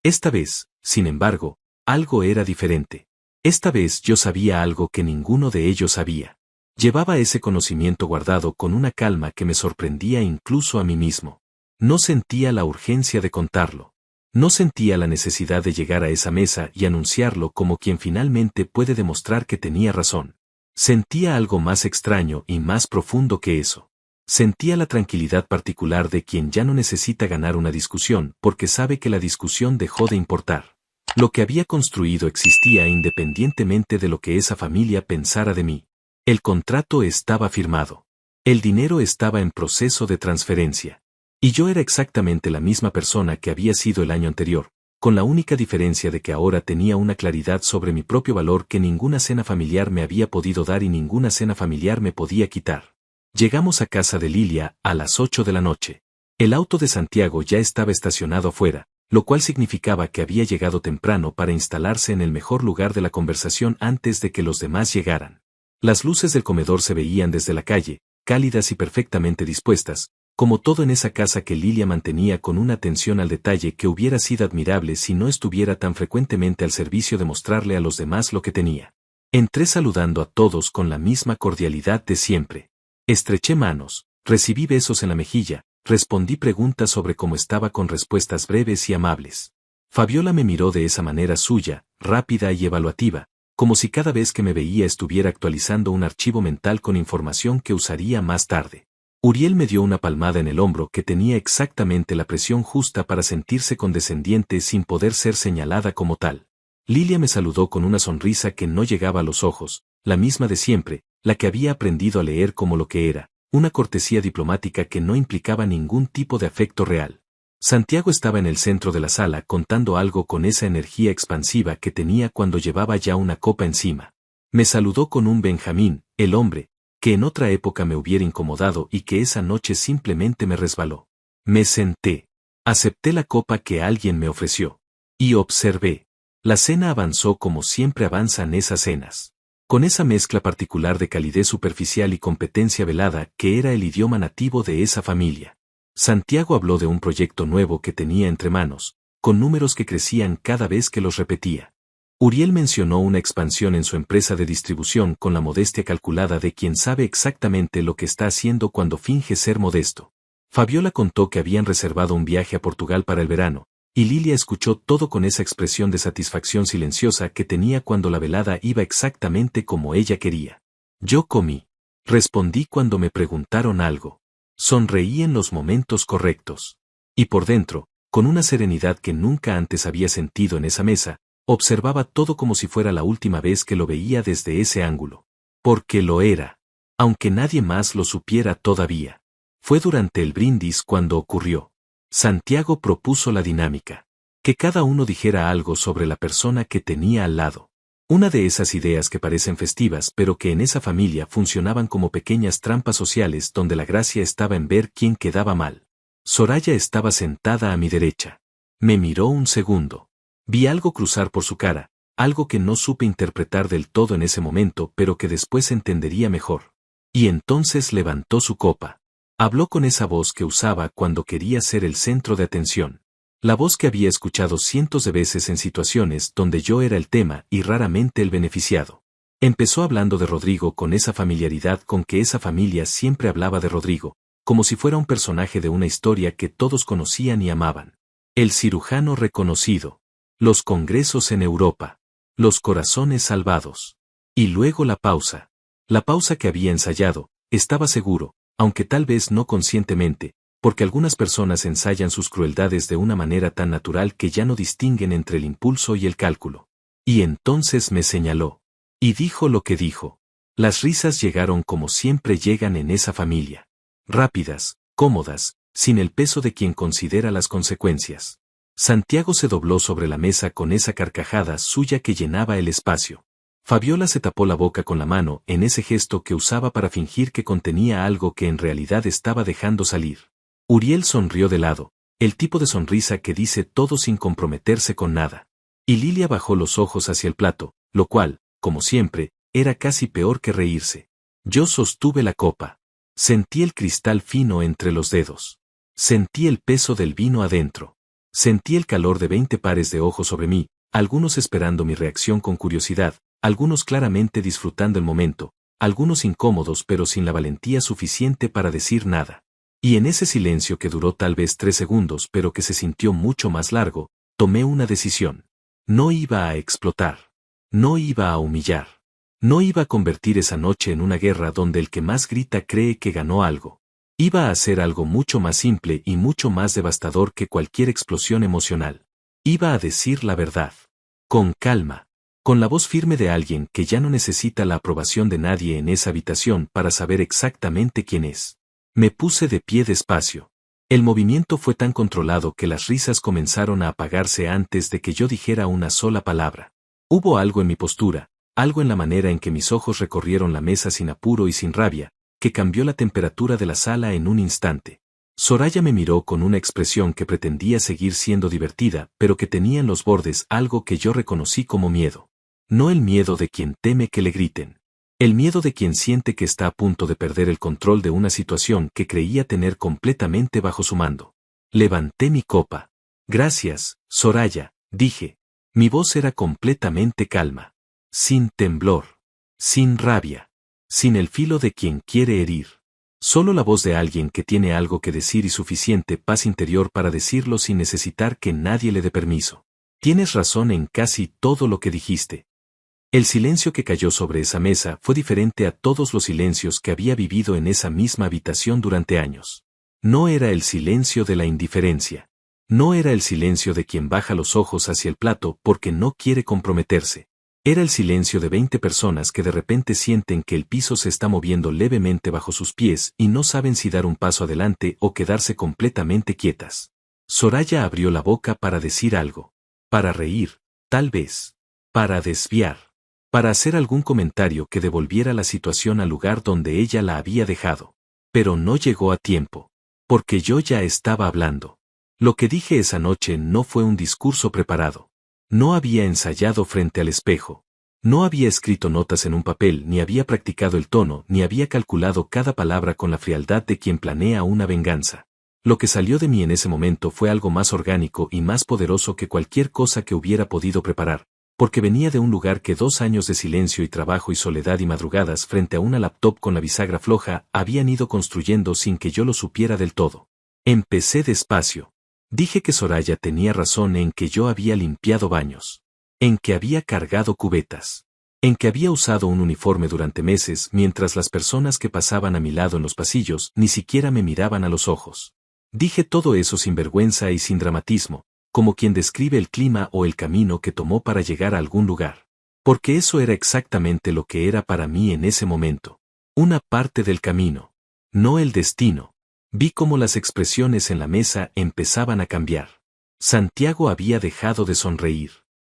Esta vez, sin embargo, algo era diferente. Esta vez yo sabía algo que ninguno de ellos sabía. Llevaba ese conocimiento guardado con una calma que me sorprendía incluso a mí mismo. No sentía la urgencia de contarlo. No sentía la necesidad de llegar a esa mesa y anunciarlo como quien finalmente puede demostrar que tenía razón. Sentía algo más extraño y más profundo que eso. Sentía la tranquilidad particular de quien ya no necesita ganar una discusión porque sabe que la discusión dejó de importar. Lo que había construido existía independientemente de lo que esa familia pensara de mí. El contrato estaba firmado. El dinero estaba en proceso de transferencia. Y yo era exactamente la misma persona que había sido el año anterior, con la única diferencia de que ahora tenía una claridad sobre mi propio valor que ninguna cena familiar me había podido dar y ninguna cena familiar me podía quitar. Llegamos a casa de Lilia a las 8 de la noche. El auto de Santiago ya estaba estacionado afuera, lo cual significaba que había llegado temprano para instalarse en el mejor lugar de la conversación antes de que los demás llegaran. Las luces del comedor se veían desde la calle, cálidas y perfectamente dispuestas, como todo en esa casa que Lilia mantenía con una atención al detalle que hubiera sido admirable si no estuviera tan frecuentemente al servicio de mostrarle a los demás lo que tenía. Entré saludando a todos con la misma cordialidad de siempre. Estreché manos, recibí besos en la mejilla, respondí preguntas sobre cómo estaba con respuestas breves y amables. Fabiola me miró de esa manera suya, rápida y evaluativa, como si cada vez que me veía estuviera actualizando un archivo mental con información que usaría más tarde. Uriel me dio una palmada en el hombro que tenía exactamente la presión justa para sentirse condescendiente sin poder ser señalada como tal. Lilia me saludó con una sonrisa que no llegaba a los ojos, la misma de siempre, la que había aprendido a leer como lo que era, una cortesía diplomática que no implicaba ningún tipo de afecto real. Santiago estaba en el centro de la sala contando algo con esa energía expansiva que tenía cuando llevaba ya una copa encima. Me saludó con un Benjamín, el hombre, que en otra época me hubiera incomodado y que esa noche simplemente me resbaló. Me senté. Acepté la copa que alguien me ofreció. Y observé. La cena avanzó como siempre avanzan esas cenas. Con esa mezcla particular de calidez superficial y competencia velada que era el idioma nativo de esa familia. Santiago habló de un proyecto nuevo que tenía entre manos, con números que crecían cada vez que los repetía. Uriel mencionó una expansión en su empresa de distribución con la modestia calculada de quien sabe exactamente lo que está haciendo cuando finge ser modesto. Fabiola contó que habían reservado un viaje a Portugal para el verano, y Lilia escuchó todo con esa expresión de satisfacción silenciosa que tenía cuando la velada iba exactamente como ella quería. Yo comí. Respondí cuando me preguntaron algo. Sonreí en los momentos correctos. Y por dentro, con una serenidad que nunca antes había sentido en esa mesa, observaba todo como si fuera la última vez que lo veía desde ese ángulo. Porque lo era. Aunque nadie más lo supiera todavía. Fue durante el brindis cuando ocurrió. Santiago propuso la dinámica. Que cada uno dijera algo sobre la persona que tenía al lado. Una de esas ideas que parecen festivas pero que en esa familia funcionaban como pequeñas trampas sociales donde la gracia estaba en ver quién quedaba mal. Soraya estaba sentada a mi derecha. Me miró un segundo. Vi algo cruzar por su cara, algo que no supe interpretar del todo en ese momento pero que después entendería mejor. Y entonces levantó su copa. Habló con esa voz que usaba cuando quería ser el centro de atención. La voz que había escuchado cientos de veces en situaciones donde yo era el tema y raramente el beneficiado. Empezó hablando de Rodrigo con esa familiaridad con que esa familia siempre hablaba de Rodrigo, como si fuera un personaje de una historia que todos conocían y amaban. El cirujano reconocido. Los congresos en Europa. Los corazones salvados. Y luego la pausa. La pausa que había ensayado, estaba seguro, aunque tal vez no conscientemente, porque algunas personas ensayan sus crueldades de una manera tan natural que ya no distinguen entre el impulso y el cálculo. Y entonces me señaló. Y dijo lo que dijo. Las risas llegaron como siempre llegan en esa familia. Rápidas, cómodas, sin el peso de quien considera las consecuencias. Santiago se dobló sobre la mesa con esa carcajada suya que llenaba el espacio. Fabiola se tapó la boca con la mano en ese gesto que usaba para fingir que contenía algo que en realidad estaba dejando salir. Uriel sonrió de lado, el tipo de sonrisa que dice todo sin comprometerse con nada. Y Lilia bajó los ojos hacia el plato, lo cual, como siempre, era casi peor que reírse. Yo sostuve la copa. Sentí el cristal fino entre los dedos. Sentí el peso del vino adentro. Sentí el calor de 20 pares de ojos sobre mí, algunos esperando mi reacción con curiosidad, algunos claramente disfrutando el momento, algunos incómodos pero sin la valentía suficiente para decir nada. Y en ese silencio que duró tal vez 3 segundos pero que se sintió mucho más largo, tomé una decisión. No iba a explotar. No iba a humillar. No iba a convertir esa noche en una guerra donde el que más grita cree que ganó algo. Iba a hacer algo mucho más simple y mucho más devastador que cualquier explosión emocional. Iba a decir la verdad. Con calma. Con la voz firme de alguien que ya no necesita la aprobación de nadie en esa habitación para saber exactamente quién es. Me puse de pie despacio. El movimiento fue tan controlado que las risas comenzaron a apagarse antes de que yo dijera una sola palabra. Hubo algo en mi postura, algo en la manera en que mis ojos recorrieron la mesa sin apuro y sin rabia, que cambió la temperatura de la sala en un instante. Soraya me miró con una expresión que pretendía seguir siendo divertida, pero que tenía en los bordes algo que yo reconocí como miedo. No el miedo de quien teme que le griten. El miedo de quien siente que está a punto de perder el control de una situación que creía tener completamente bajo su mando. Levanté mi copa. Gracias, Soraya, dije. Mi voz era completamente calma. Sin temblor. Sin rabia. Sin el filo de quien quiere herir. Solo la voz de alguien que tiene algo que decir y suficiente paz interior para decirlo sin necesitar que nadie le dé permiso. Tienes razón en casi todo lo que dijiste. El silencio que cayó sobre esa mesa fue diferente a todos los silencios que había vivido en esa misma habitación durante años. No era el silencio de la indiferencia. No era el silencio de quien baja los ojos hacia el plato porque no quiere comprometerse. Era el silencio de 20 personas que de repente sienten que el piso se está moviendo levemente bajo sus pies y no saben si dar un paso adelante o quedarse completamente quietas. Soraya abrió la boca para decir algo. Para reír, tal vez. Para desviar. Para hacer algún comentario que devolviera la situación al lugar donde ella la había dejado. Pero no llegó a tiempo. Porque yo ya estaba hablando. Lo que dije esa noche no fue un discurso preparado. No había ensayado frente al espejo. No había escrito notas en un papel, ni había practicado el tono, ni había calculado cada palabra con la frialdad de quien planea una venganza. Lo que salió de mí en ese momento fue algo más orgánico y más poderoso que cualquier cosa que hubiera podido preparar. Porque venía de un lugar que 2 años de silencio y trabajo y soledad y madrugadas frente a una laptop con la bisagra floja habían ido construyendo sin que yo lo supiera del todo. Empecé despacio. Dije que Soraya tenía razón en que yo había limpiado baños. En que había cargado cubetas. En que había usado un uniforme durante meses mientras las personas que pasaban a mi lado en los pasillos ni siquiera me miraban a los ojos. Dije todo eso sin vergüenza y sin dramatismo, como quien describe el clima o el camino que tomó para llegar a algún lugar. Porque eso era exactamente lo que era para mí en ese momento. Una parte del camino. No el destino. Vi cómo las expresiones en la mesa empezaban a cambiar. Santiago había dejado de sonreír.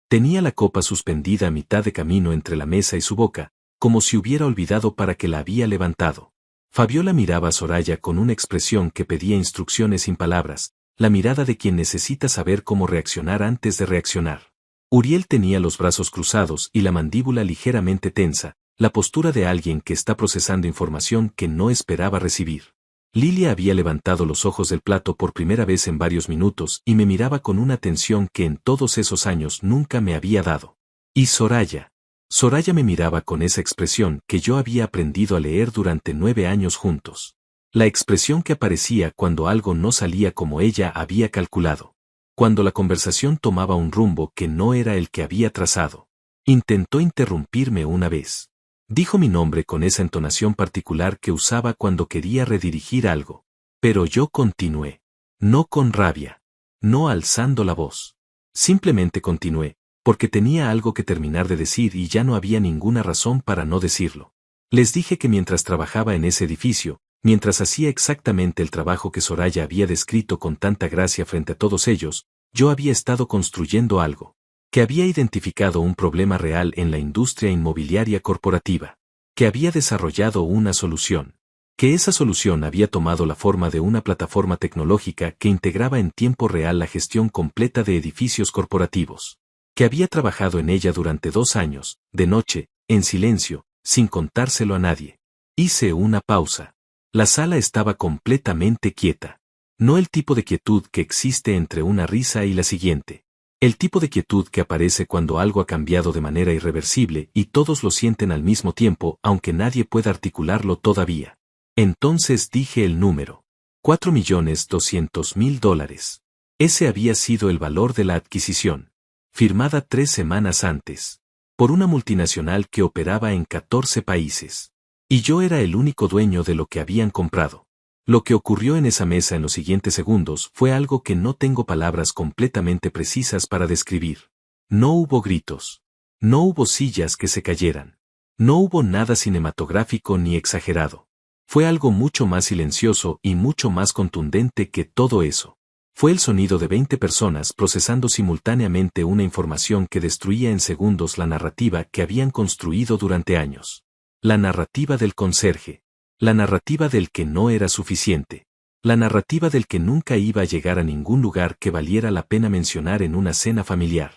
Tenía la copa suspendida a mitad de camino entre la mesa y su boca, como si hubiera olvidado para qué la había levantado. Fabiola miraba a Soraya con una expresión que pedía instrucciones sin palabras, la mirada de quien necesita saber cómo reaccionar antes de reaccionar. Uriel tenía los brazos cruzados y la mandíbula ligeramente tensa, la postura de alguien que está procesando información que no esperaba recibir. Lilia había levantado los ojos del plato por primera vez en varios minutos y me miraba con una atención que en todos esos años nunca me había dado. Y Soraya. Soraya me miraba con esa expresión que yo había aprendido a leer durante 9 años juntos. La expresión que aparecía cuando algo no salía como ella había calculado. Cuando la conversación tomaba un rumbo que no era el que había trazado. Intentó interrumpirme una vez. Dijo mi nombre con esa entonación particular que usaba cuando quería redirigir algo. Pero yo continué. No con rabia. No alzando la voz. Simplemente continué, porque tenía algo que terminar de decir y ya no había ninguna razón para no decirlo. Les dije que mientras trabajaba en ese edificio, mientras hacía exactamente el trabajo que Soraya había descrito con tanta gracia frente a todos ellos, yo había estado construyendo algo. Que había identificado un problema real en la industria inmobiliaria corporativa. Que había desarrollado una solución. Que esa solución había tomado la forma de una plataforma tecnológica que integraba en tiempo real la gestión completa de edificios corporativos. Que había trabajado en ella durante 2 años, de noche, en silencio, sin contárselo a nadie. Hice una pausa. La sala estaba completamente quieta. No el tipo de quietud que existe entre una risa y la siguiente. El tipo de quietud que aparece cuando algo ha cambiado de manera irreversible y todos lo sienten al mismo tiempo, aunque nadie pueda articularlo todavía. Entonces dije el número. $4.200.000. Ese había sido el valor de la adquisición. Firmada 3 semanas antes. Por una multinacional que operaba en 14 países. Y yo era el único dueño de lo que habían comprado. Lo que ocurrió en esa mesa en los siguientes segundos fue algo que no tengo palabras completamente precisas para describir. No hubo gritos. No hubo sillas que se cayeran. No hubo nada cinematográfico ni exagerado. Fue algo mucho más silencioso y mucho más contundente que todo eso. Fue el sonido de 20 personas procesando simultáneamente una información que destruía en segundos la narrativa que habían construido durante años. La narrativa del conserje. La narrativa del que no era suficiente. La narrativa del que nunca iba a llegar a ningún lugar que valiera la pena mencionar en una cena familiar.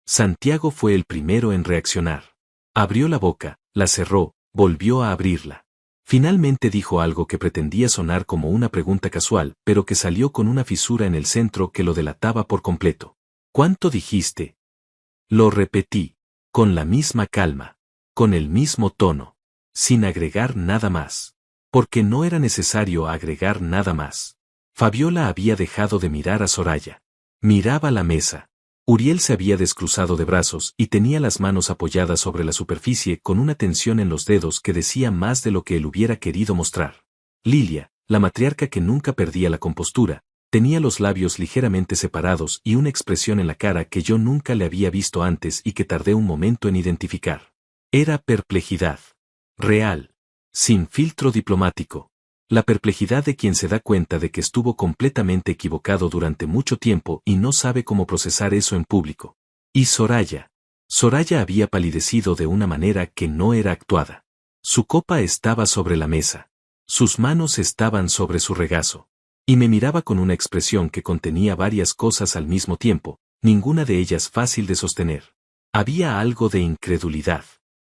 Santiago fue el primero en reaccionar. Abrió la boca, la cerró, volvió a abrirla. Finalmente dijo algo que pretendía sonar como una pregunta casual, pero que salió con una fisura en el centro que lo delataba por completo. ¿Cuánto dijiste? Lo repetí, con la misma calma, con el mismo tono, sin agregar nada más. Porque no era necesario agregar nada más. Fabiola había dejado de mirar a Soraya. Miraba la mesa. Uriel se había descruzado de brazos y tenía las manos apoyadas sobre la superficie con una tensión en los dedos que decía más de lo que él hubiera querido mostrar. Lilia, la matriarca que nunca perdía la compostura, tenía los labios ligeramente separados y una expresión en la cara que yo nunca le había visto antes y que tardé un momento en identificar. Era perplejidad. Real. Sin filtro diplomático. La perplejidad de quien se da cuenta de que estuvo completamente equivocado durante mucho tiempo y no sabe cómo procesar eso en público. Y Soraya. Soraya había palidecido de una manera que no era actuada. Su copa estaba sobre la mesa. Sus manos estaban sobre su regazo. Y me miraba con una expresión que contenía varias cosas al mismo tiempo, ninguna de ellas fácil de sostener. Había algo de incredulidad.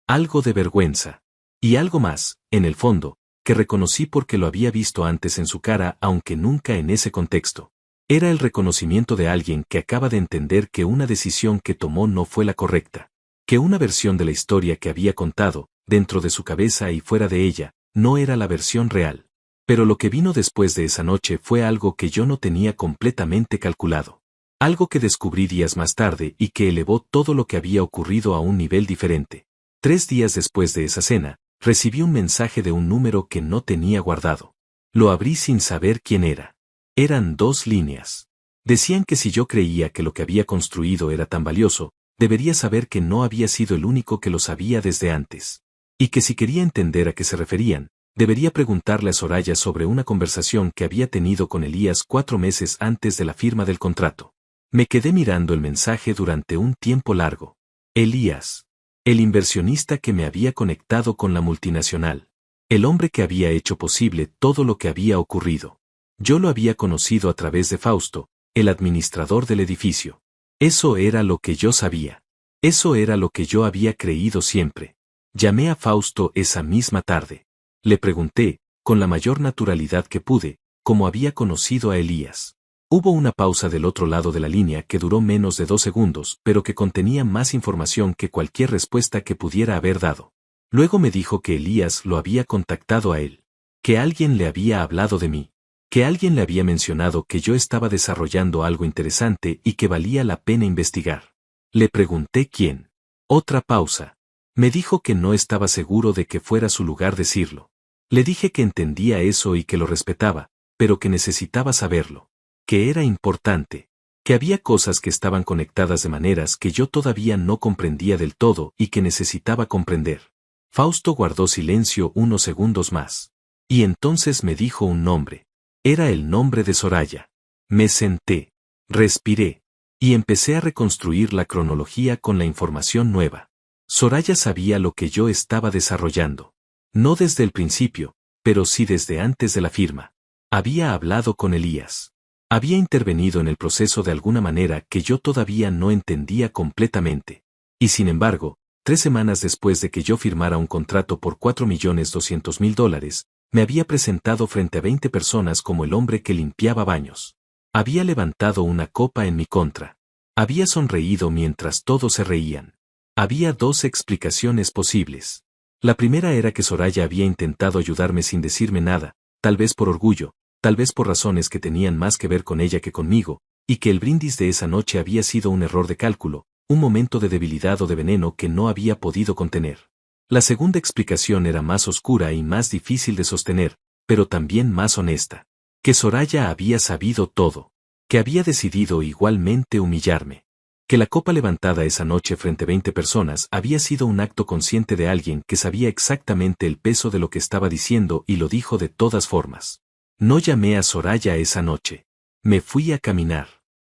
Algo de vergüenza. Y algo más, en el fondo, que reconocí porque lo había visto antes en su cara aunque nunca en ese contexto. Era el reconocimiento de alguien que acaba de entender que una decisión que tomó no fue la correcta, que una versión de la historia que había contado, dentro de su cabeza y fuera de ella, no era la versión real. Pero lo que vino después de esa noche fue algo que yo no tenía completamente calculado. Algo que descubrí días más tarde y que elevó todo lo que había ocurrido a un nivel diferente. 3 días después de esa cena, recibí un mensaje de un número que no tenía guardado. Lo abrí sin saber quién era. Eran 2 líneas. Decían que si yo creía que lo que había construido era tan valioso, debería saber que no había sido el único que lo sabía desde antes. Y que si quería entender a qué se referían, debería preguntarle a Soraya sobre una conversación que había tenido con Elías 4 meses antes de la firma del contrato. Me quedé mirando el mensaje durante un tiempo largo. Elías. El inversionista que me había conectado con la multinacional. El hombre que había hecho posible todo lo que había ocurrido. Yo lo había conocido a través de Fausto, el administrador del edificio. Eso era lo que yo sabía. Eso era lo que yo había creído siempre. Llamé a Fausto esa misma tarde. Le pregunté, con la mayor naturalidad que pude, cómo había conocido a Elías. Hubo una pausa del otro lado de la línea que duró menos de 2 segundos, pero que contenía más información que cualquier respuesta que pudiera haber dado. Luego me dijo que Elías lo había contactado a él. Que alguien le había hablado de mí. Que alguien le había mencionado que yo estaba desarrollando algo interesante y que valía la pena investigar. Le pregunté quién. Otra pausa. Me dijo que no estaba seguro de que fuera su lugar decirlo. Le dije que entendía eso y que lo respetaba, pero que necesitaba saberlo. Que era importante, que había cosas que estaban conectadas de maneras que yo todavía no comprendía del todo y que necesitaba comprender. Fausto guardó silencio unos segundos más. Y entonces me dijo un nombre. Era el nombre de Soraya. Me senté, respiré, y empecé a reconstruir la cronología con la información nueva. Soraya sabía lo que yo estaba desarrollando. No desde el principio, pero sí desde antes de la firma. Había hablado con Elías. Había intervenido en el proceso de alguna manera que yo todavía no entendía completamente. Y sin embargo, 3 semanas después de que yo firmara un contrato por $4.200.000, me había presentado frente a 20 personas como el hombre que limpiaba baños. Había levantado una copa en mi contra. Había sonreído mientras todos se reían. Había 2 explicaciones posibles. La primera era que Soraya había intentado ayudarme sin decirme nada, tal vez por orgullo, tal vez por razones que tenían más que ver con ella que conmigo, y que el brindis de esa noche había sido un error de cálculo, un momento de debilidad o de veneno que no había podido contener. La segunda explicación era más oscura y más difícil de sostener, pero también más honesta. Que Soraya había sabido todo. Que había decidido igualmente humillarme. Que la copa levantada esa noche frente a 20 personas había sido un acto consciente de alguien que sabía exactamente el peso de lo que estaba diciendo y lo dijo de todas formas. No llamé a Soraya esa noche. Me fui a caminar.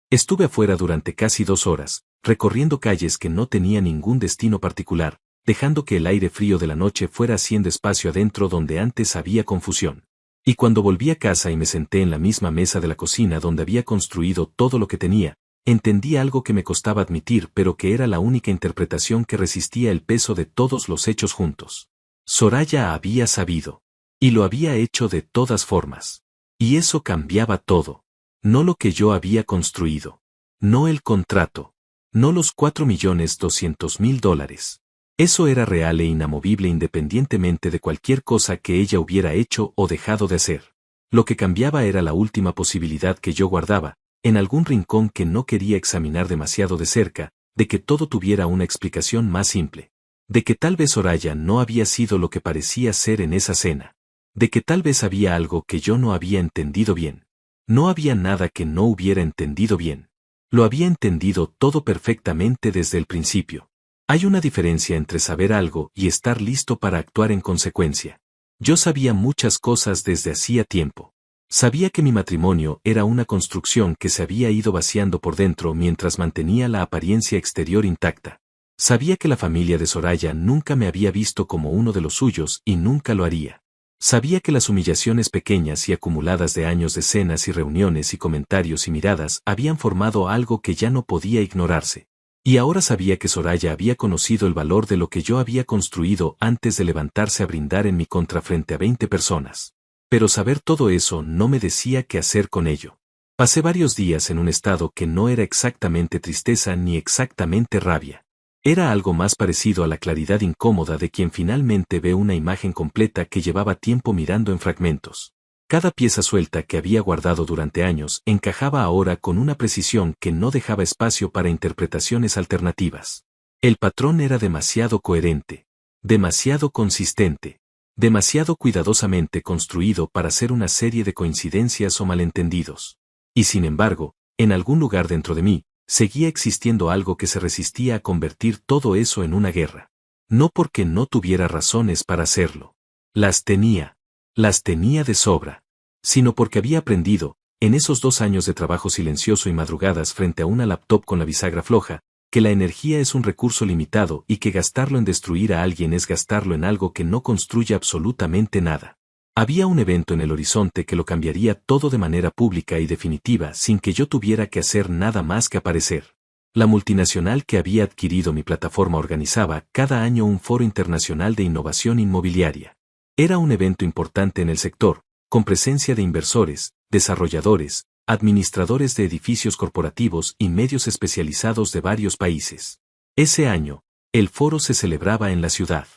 Estuve afuera durante casi 2 horas, recorriendo calles que no tenían ningún destino particular, dejando que el aire frío de la noche fuera haciendo espacio adentro donde antes había confusión. Y cuando volví a casa y me senté en la misma mesa de la cocina donde había construido todo lo que tenía, entendí algo que me costaba admitir pero que era la única interpretación que resistía el peso de todos los hechos juntos. Soraya había sabido. Y lo había hecho de todas formas. Y eso cambiaba todo. No lo que yo había construido. No el contrato. No los $4.200.000. Eso era real e inamovible independientemente de cualquier cosa que ella hubiera hecho o dejado de hacer. Lo que cambiaba era la última posibilidad que yo guardaba, en algún rincón que no quería examinar demasiado de cerca, de que todo tuviera una explicación más simple. De que tal vez Soraya no había sido lo que parecía ser en esa cena. De que tal vez había algo que yo no había entendido bien. No había nada que no hubiera entendido bien. Lo había entendido todo perfectamente desde el principio. Hay una diferencia entre saber algo y estar listo para actuar en consecuencia. Yo sabía muchas cosas desde hacía tiempo. Sabía que mi matrimonio era una construcción que se había ido vaciando por dentro mientras mantenía la apariencia exterior intacta. Sabía que la familia de Soraya nunca me había visto como uno de los suyos y nunca lo haría. Sabía que las humillaciones pequeñas y acumuladas de años de cenas y reuniones y comentarios y miradas habían formado algo que ya no podía ignorarse. Y ahora sabía que Soraya había conocido el valor de lo que yo había construido antes de levantarse a brindar en mi contra frente a 20 personas. Pero saber todo eso no me decía qué hacer con ello. Pasé varios días en un estado que no era exactamente tristeza ni exactamente rabia. Era algo más parecido a la claridad incómoda de quien finalmente ve una imagen completa que llevaba tiempo mirando en fragmentos. Cada pieza suelta que había guardado durante años encajaba ahora con una precisión que no dejaba espacio para interpretaciones alternativas. El patrón era demasiado coherente, demasiado consistente, demasiado cuidadosamente construido para ser una serie de coincidencias o malentendidos. Y sin embargo, en algún lugar dentro de mí, seguía existiendo algo que se resistía a convertir todo eso en una guerra. No porque no tuviera razones para hacerlo. Las tenía de sobra. Sino porque había aprendido, en esos 2 años de trabajo silencioso y madrugadas frente a una laptop con la bisagra floja, que la energía es un recurso limitado y que gastarlo en destruir a alguien es gastarlo en algo que no construye absolutamente nada. Había un evento en el horizonte que lo cambiaría todo de manera pública y definitiva sin que yo tuviera que hacer nada más que aparecer. La multinacional que había adquirido mi plataforma organizaba cada año un foro internacional de innovación inmobiliaria. Era un evento importante en el sector, con presencia de inversores, desarrolladores, administradores de edificios corporativos y medios especializados de varios países. Ese año, el foro se celebraba en la ciudad.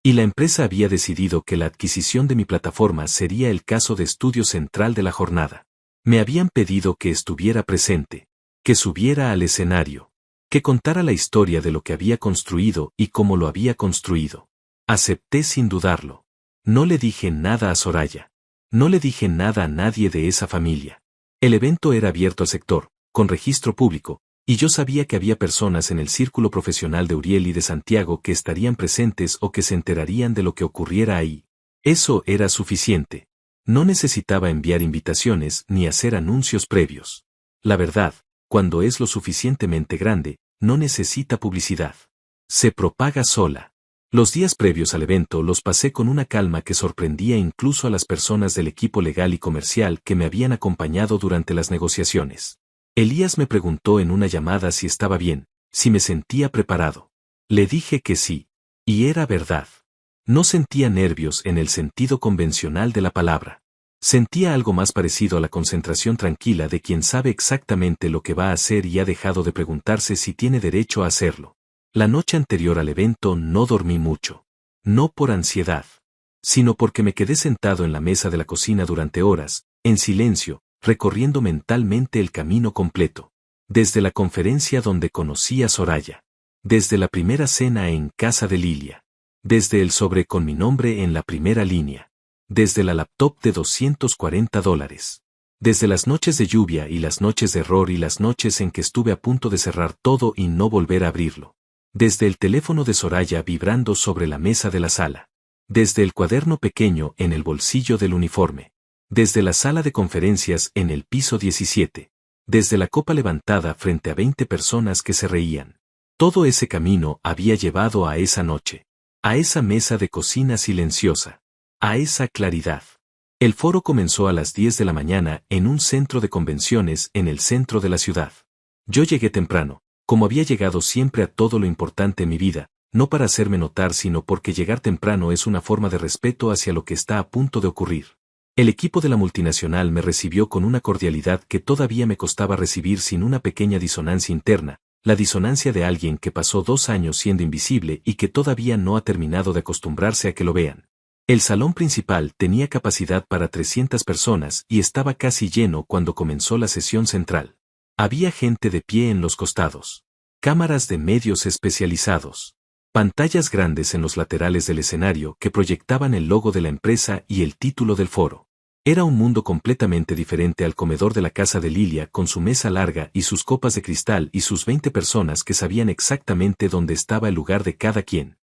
Y la empresa había decidido que la adquisición de mi plataforma sería el caso de estudio central de la jornada. Me habían pedido que estuviera presente, que subiera al escenario, que contara la historia de lo que había construido y cómo lo había construido. Acepté sin dudarlo. No le dije nada a Soraya. No le dije nada a nadie de esa familia. El evento era abierto al sector, con registro público, y yo sabía que había personas en el círculo profesional de Uriel y de Santiago que estarían presentes o que se enterarían de lo que ocurriera ahí. Eso era suficiente. No necesitaba enviar invitaciones ni hacer anuncios previos. La verdad, cuando es lo suficientemente grande, no necesita publicidad. Se propaga sola. Los días previos al evento los pasé con una calma que sorprendía incluso a las personas del equipo legal y comercial que me habían acompañado durante las negociaciones. Elías me preguntó en una llamada si estaba bien, si me sentía preparado. Le dije que sí. Y era verdad. No sentía nervios en el sentido convencional de la palabra. Sentía algo más parecido a la concentración tranquila de quien sabe exactamente lo que va a hacer y ha dejado de preguntarse si tiene derecho a hacerlo. La noche anterior al evento no dormí mucho. No por ansiedad, sino porque me quedé sentado en la mesa de la cocina durante horas, en silencio, recorriendo mentalmente el camino completo. Desde la conferencia donde conocí a Soraya. Desde la primera cena en casa de Lilia. Desde el sobre con mi nombre en la primera línea. Desde la laptop de $240. Desde las noches de lluvia y las noches de error y las noches en que estuve a punto de cerrar todo y no volver a abrirlo. Desde el teléfono de Soraya vibrando sobre la mesa de la sala. Desde el cuaderno pequeño en el bolsillo del uniforme. Desde la sala de conferencias en el piso 17. Desde la copa levantada frente a 20 personas que se reían. Todo ese camino había llevado a esa noche. A esa mesa de cocina silenciosa. A esa claridad. El foro comenzó a las 10 de la mañana en un centro de convenciones en el centro de la ciudad. Yo llegué temprano, como había llegado siempre a todo lo importante en mi vida, no para hacerme notar sino porque llegar temprano es una forma de respeto hacia lo que está a punto de ocurrir. El equipo de la multinacional me recibió con una cordialidad que todavía me costaba recibir sin una pequeña disonancia interna, la disonancia de alguien que pasó 2 años siendo invisible y que todavía no ha terminado de acostumbrarse a que lo vean. El salón principal tenía capacidad para 300 personas y estaba casi lleno cuando comenzó la sesión central. Había gente de pie en los costados. Cámaras de medios especializados. Pantallas grandes en los laterales del escenario que proyectaban el logo de la empresa y el título del foro. Era un mundo completamente diferente al comedor de la casa de Lilia con su mesa larga y sus copas de cristal y sus 20 personas que sabían exactamente dónde estaba el lugar de cada quien.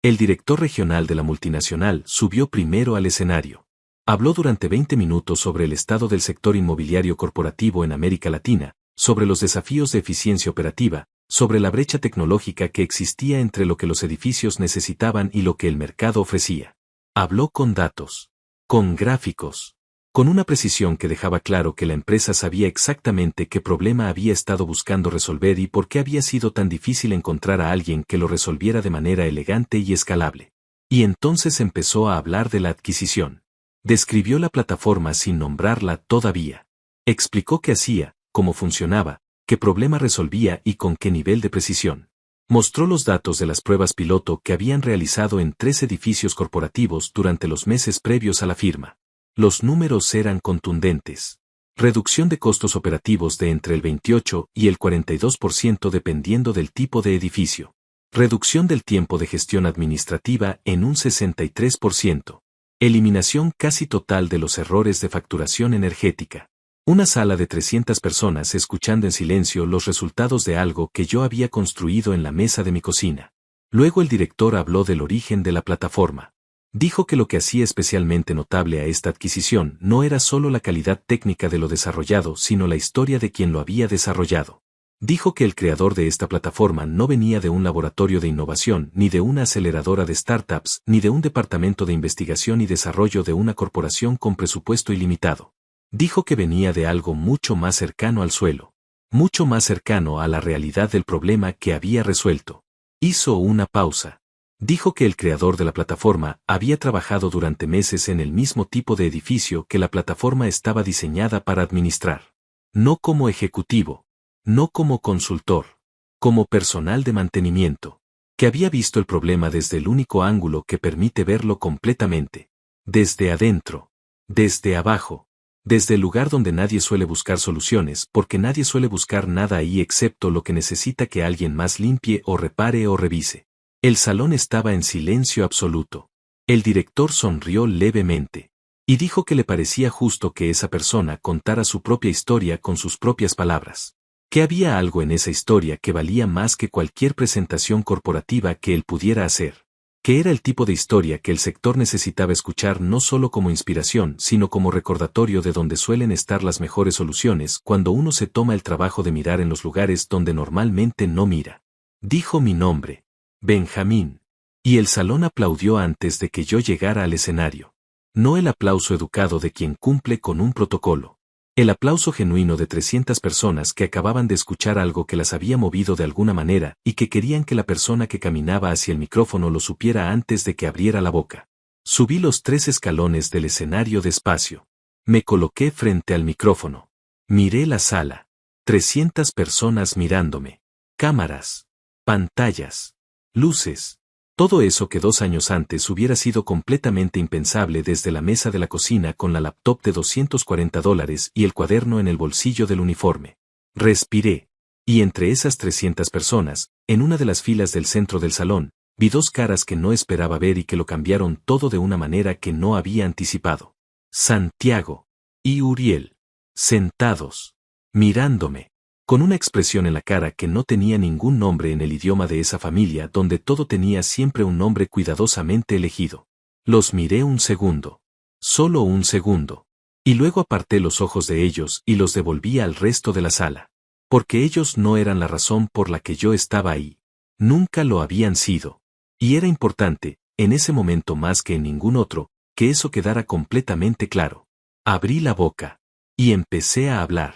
El director regional de la multinacional subió primero al escenario. Habló durante 20 minutos sobre el estado del sector inmobiliario corporativo en América Latina, sobre los desafíos de eficiencia operativa, sobre la brecha tecnológica que existía entre lo que los edificios necesitaban y lo que el mercado ofrecía. Habló con datos, con gráficos, con una precisión que dejaba claro que la empresa sabía exactamente qué problema había estado buscando resolver y por qué había sido tan difícil encontrar a alguien que lo resolviera de manera elegante y escalable. Y entonces empezó a hablar de la adquisición. Describió la plataforma sin nombrarla todavía. Explicó qué hacía, cómo funcionaba, qué problema resolvía y con qué nivel de precisión. Mostró los datos de las pruebas piloto que habían realizado en 3 edificios corporativos durante los meses previos a la firma. Los números eran contundentes. Reducción de costos operativos de entre el 28 y el 42% dependiendo del tipo de edificio. Reducción del tiempo de gestión administrativa en un 63%. Eliminación casi total de los errores de facturación energética. Una sala de 300 personas escuchando en silencio los resultados de algo que yo había construido en la mesa de mi cocina. Luego el director habló del origen de la plataforma. Dijo que lo que hacía especialmente notable a esta adquisición no era solo la calidad técnica de lo desarrollado, sino la historia de quien lo había desarrollado. Dijo que el creador de esta plataforma no venía de un laboratorio de innovación, ni de una aceleradora de startups, ni de un departamento de investigación y desarrollo de una corporación con presupuesto ilimitado. Dijo que venía de algo mucho más cercano al suelo, mucho más cercano a la realidad del problema que había resuelto. Hizo una pausa. Dijo que el creador de la plataforma había trabajado durante meses en el mismo tipo de edificio que la plataforma estaba diseñada para administrar. No como ejecutivo, no como consultor, como personal de mantenimiento, que había visto el problema desde el único ángulo que permite verlo completamente, desde adentro, desde abajo, desde el lugar donde nadie suele buscar soluciones porque nadie suele buscar nada ahí excepto lo que necesita que alguien más limpie o repare o revise. El salón estaba en silencio absoluto. El director sonrió levemente. Y dijo que le parecía justo que esa persona contara su propia historia con sus propias palabras. Que había algo en esa historia que valía más que cualquier presentación corporativa que él pudiera hacer. Que era el tipo de historia que el sector necesitaba escuchar no solo como inspiración, sino como recordatorio de donde suelen estar las mejores soluciones cuando uno se toma el trabajo de mirar en los lugares donde normalmente no mira. Dijo mi nombre. Benjamín. Y el salón aplaudió antes de que yo llegara al escenario. No el aplauso educado de quien cumple con un protocolo. El aplauso genuino de 300 personas que acababan de escuchar algo que las había movido de alguna manera y que querían que la persona que caminaba hacia el micrófono lo supiera antes de que abriera la boca. Subí los 3 escalones del escenario despacio. Me coloqué frente al micrófono. Miré la sala. 300 personas mirándome. Cámaras. Pantallas. Luces. Todo eso que 2 años antes hubiera sido completamente impensable desde la mesa de la cocina con la laptop de $240 y el cuaderno en el bolsillo del uniforme. Respiré. Y entre esas 300 personas, en una de las filas del centro del salón, vi 2 caras que no esperaba ver y que lo cambiaron todo de una manera que no había anticipado. Santiago. Y Uriel. sentados, mirándome, con una expresión en la cara que no tenía ningún nombre en el idioma de esa familia donde todo tenía siempre un nombre cuidadosamente elegido. Los miré un segundo. Solo un segundo. Y luego aparté los ojos de ellos y los devolví al resto de la sala. Porque ellos no eran la razón por la que yo estaba ahí. Nunca lo habían sido. Y era importante, en ese momento más que en ningún otro, que eso quedara completamente claro. Abrí la boca. Y empecé a hablar.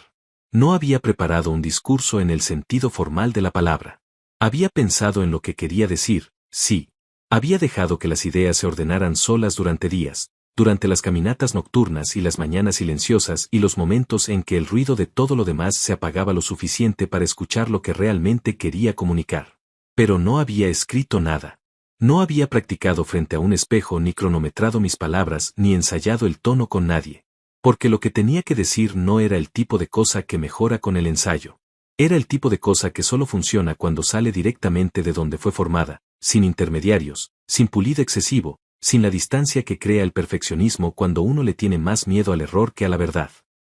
No había preparado un discurso en el sentido formal de la palabra. Había pensado en lo que quería decir, sí. Había dejado que las ideas se ordenaran solas durante días, durante las caminatas nocturnas y las mañanas silenciosas y los momentos en que el ruido de todo lo demás se apagaba lo suficiente para escuchar lo que realmente quería comunicar. Pero no había escrito nada. No había practicado frente a un espejo ni cronometrado mis palabras ni ensayado el tono con nadie. Porque lo que tenía que decir no era el tipo de cosa que mejora con el ensayo. Era el tipo de cosa que solo funciona cuando sale directamente de donde fue formada, sin intermediarios, sin pulido excesivo, sin la distancia que crea el perfeccionismo cuando uno le tiene más miedo al error que a la verdad.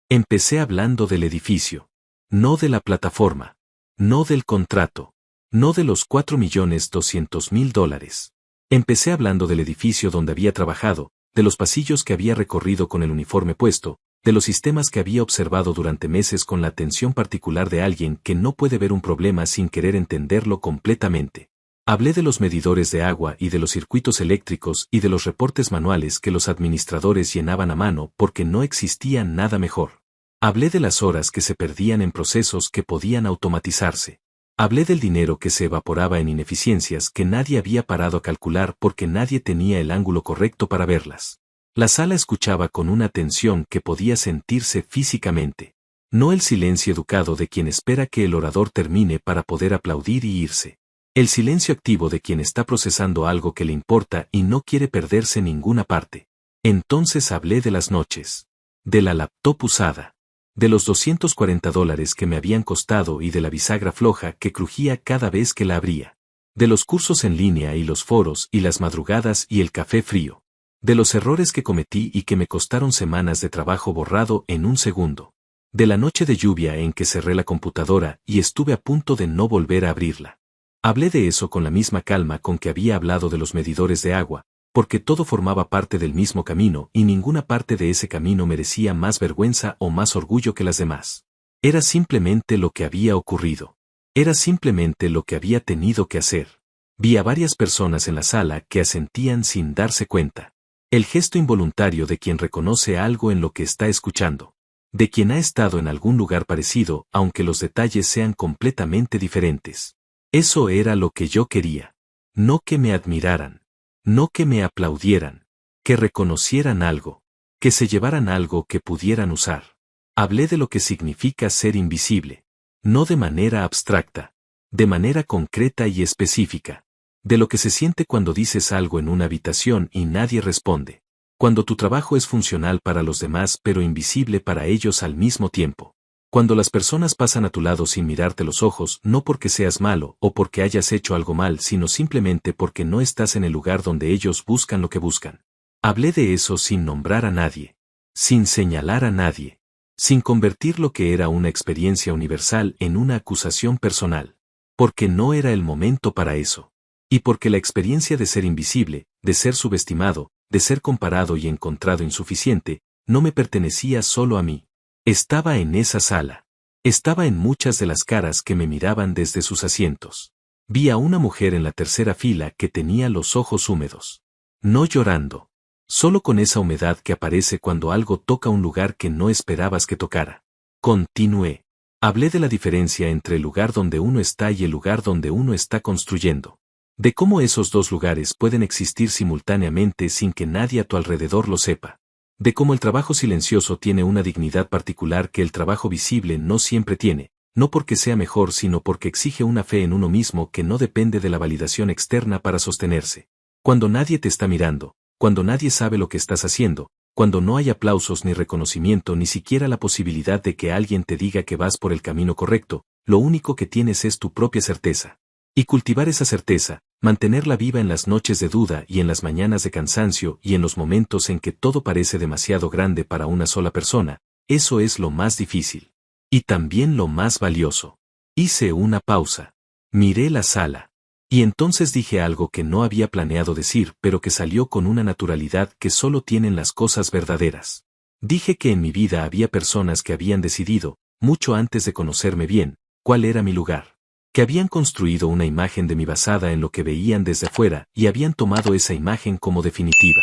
Empecé hablando del edificio. No de la plataforma. No del contrato. No de los $4.200.000. Empecé hablando del edificio donde había trabajado, de los pasillos que había recorrido con el uniforme puesto, de los sistemas que había observado durante meses con la atención particular de alguien que no puede ver un problema sin querer entenderlo completamente. Hablé de los medidores de agua y de los circuitos eléctricos y de los reportes manuales que los administradores llenaban a mano porque no existía nada mejor. Hablé de las horas que se perdían en procesos que podían automatizarse. Hablé del dinero que se evaporaba en ineficiencias que nadie había parado a calcular porque nadie tenía el ángulo correcto para verlas. La sala escuchaba con una atención que podía sentirse físicamente. No el silencio educado de quien espera que el orador termine para poder aplaudir y irse. El silencio activo de quien está procesando algo que le importa y no quiere perderse ninguna parte. Entonces hablé de las noches. De la laptop usada. De los $240 que me habían costado y de la bisagra floja que crujía cada vez que la abría. De los cursos en línea y los foros y las madrugadas y el café frío. De los errores que cometí y que me costaron semanas de trabajo borrado en un segundo. De la noche de lluvia en que cerré la computadora y estuve a punto de no volver a abrirla. Hablé de eso con la misma calma con que había hablado de los medidores de agua, porque todo formaba parte del mismo camino y ninguna parte de ese camino merecía más vergüenza o más orgullo que las demás. Era simplemente lo que había ocurrido. Era simplemente lo que había tenido que hacer. Vi a varias personas en la sala que asentían sin darse cuenta. El gesto involuntario de quien reconoce algo en lo que está escuchando. De quien ha estado en algún lugar parecido, aunque los detalles sean completamente diferentes. Eso era lo que yo quería. No que me admiraran. No que me aplaudieran, que reconocieran algo, que se llevaran algo que pudieran usar. Hablé de lo que significa ser invisible, no de manera abstracta, de manera concreta y específica, de lo que se siente cuando dices algo en una habitación y nadie responde, cuando tu trabajo es funcional para los demás pero invisible para ellos al mismo tiempo. Cuando las personas pasan a tu lado sin mirarte los ojos, no porque seas malo o porque hayas hecho algo mal, sino simplemente porque no estás en el lugar donde ellos buscan lo que buscan. Hablé de eso sin nombrar a nadie, sin señalar a nadie, sin convertir lo que era una experiencia universal en una acusación personal, porque no era el momento para eso. Y porque la experiencia de ser invisible, de ser subestimado, de ser comparado y encontrado insuficiente, no me pertenecía solo a mí. Estaba en esa sala. Estaba en muchas de las caras que me miraban desde sus asientos. Vi a una mujer en la tercera fila que tenía los ojos húmedos. No llorando. Solo con esa humedad que aparece cuando algo toca un lugar que no esperabas que tocara. Continué. Hablé de la diferencia entre el lugar donde uno está y el lugar donde uno está construyendo. De cómo esos dos lugares pueden existir simultáneamente sin que nadie a tu alrededor lo sepa. De cómo el trabajo silencioso tiene una dignidad particular que el trabajo visible no siempre tiene, no porque sea mejor sino porque exige una fe en uno mismo que no depende de la validación externa para sostenerse. Cuando nadie te está mirando, cuando nadie sabe lo que estás haciendo, cuando no hay aplausos ni reconocimiento ni siquiera la posibilidad de que alguien te diga que vas por el camino correcto, lo único que tienes es tu propia certeza. Y cultivar esa certeza, mantenerla viva en las noches de duda y en las mañanas de cansancio y en los momentos en que todo parece demasiado grande para una sola persona, eso es lo más difícil. Y también lo más valioso. Hice una pausa. Miré la sala. Y entonces dije algo que no había planeado decir, pero que salió con una naturalidad que solo tienen las cosas verdaderas. Dije que en mi vida había personas que habían decidido, mucho antes de conocerme bien, cuál era mi lugar. Que habían construido una imagen de mí basada en lo que veían desde fuera y habían tomado esa imagen como definitiva.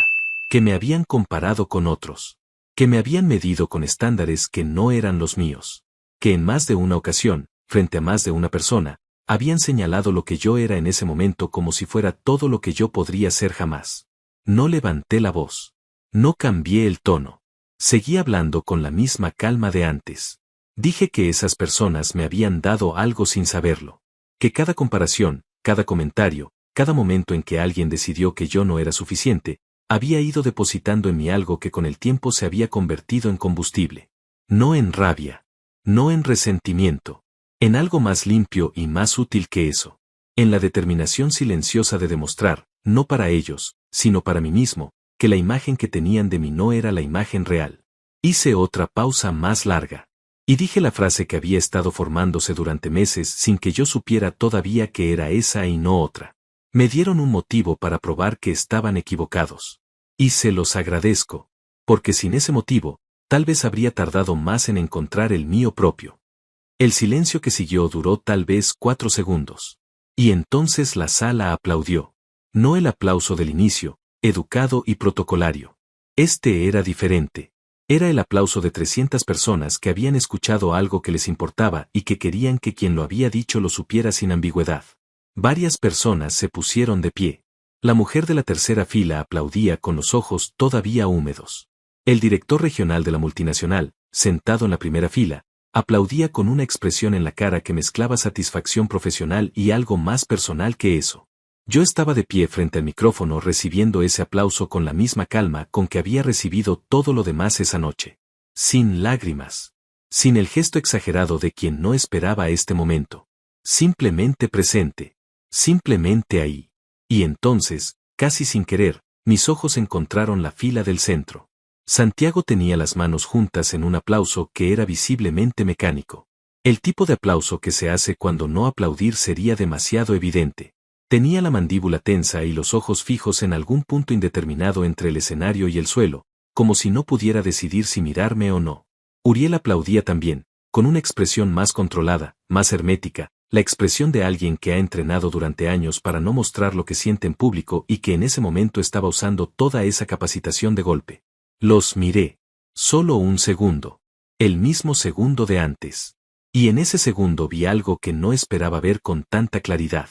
Que me habían comparado con otros. Que me habían medido con estándares que no eran los míos. Que en más de una ocasión, frente a más de una persona, habían señalado lo que yo era en ese momento como si fuera todo lo que yo podría ser jamás. No levanté la voz. No cambié el tono. Seguí hablando con la misma calma de antes. Dije que esas personas me habían dado algo sin saberlo. Que cada comparación, cada comentario, cada momento en que alguien decidió que yo no era suficiente, había ido depositando en mí algo que con el tiempo se había convertido en combustible. No en rabia. No en resentimiento. En algo más limpio y más útil que eso. En la determinación silenciosa de demostrar, no para ellos, sino para mí mismo, que la imagen que tenían de mí no era la imagen real. Hice otra pausa más larga. Y dije la frase que había estado formándose durante meses sin que yo supiera todavía que era esa y no otra. Me dieron un motivo para probar que estaban equivocados. Y se los agradezco. Porque sin ese motivo, tal vez habría tardado más en encontrar el mío propio. El silencio que siguió duró tal vez 4 segundos. Y entonces la sala aplaudió. No el aplauso del inicio, educado y protocolario. Este era diferente. Era el aplauso de 300 personas que habían escuchado algo que les importaba y que querían que quien lo había dicho lo supiera sin ambigüedad. Varias personas se pusieron de pie. La mujer de la tercera fila aplaudía con los ojos todavía húmedos. El director regional de la multinacional, sentado en la primera fila, aplaudía con una expresión en la cara que mezclaba satisfacción profesional y algo más personal que eso. Yo estaba de pie frente al micrófono recibiendo ese aplauso con la misma calma con que había recibido todo lo demás esa noche. Sin lágrimas. Sin el gesto exagerado de quien no esperaba este momento. Simplemente presente. Simplemente ahí. Y entonces, casi sin querer, mis ojos encontraron la fila del centro. Santiago tenía las manos juntas en un aplauso que era visiblemente mecánico. El tipo de aplauso que se hace cuando no aplaudir sería demasiado evidente. Tenía la mandíbula tensa y los ojos fijos en algún punto indeterminado entre el escenario y el suelo, como si no pudiera decidir si mirarme o no. Uriel aplaudía también, con una expresión más controlada, más hermética, la expresión de alguien que ha entrenado durante años para no mostrar lo que siente en público y que en ese momento estaba usando toda esa capacitación de golpe. Los miré. Solo un segundo. El mismo segundo de antes. Y en ese segundo vi algo que no esperaba ver con tanta claridad.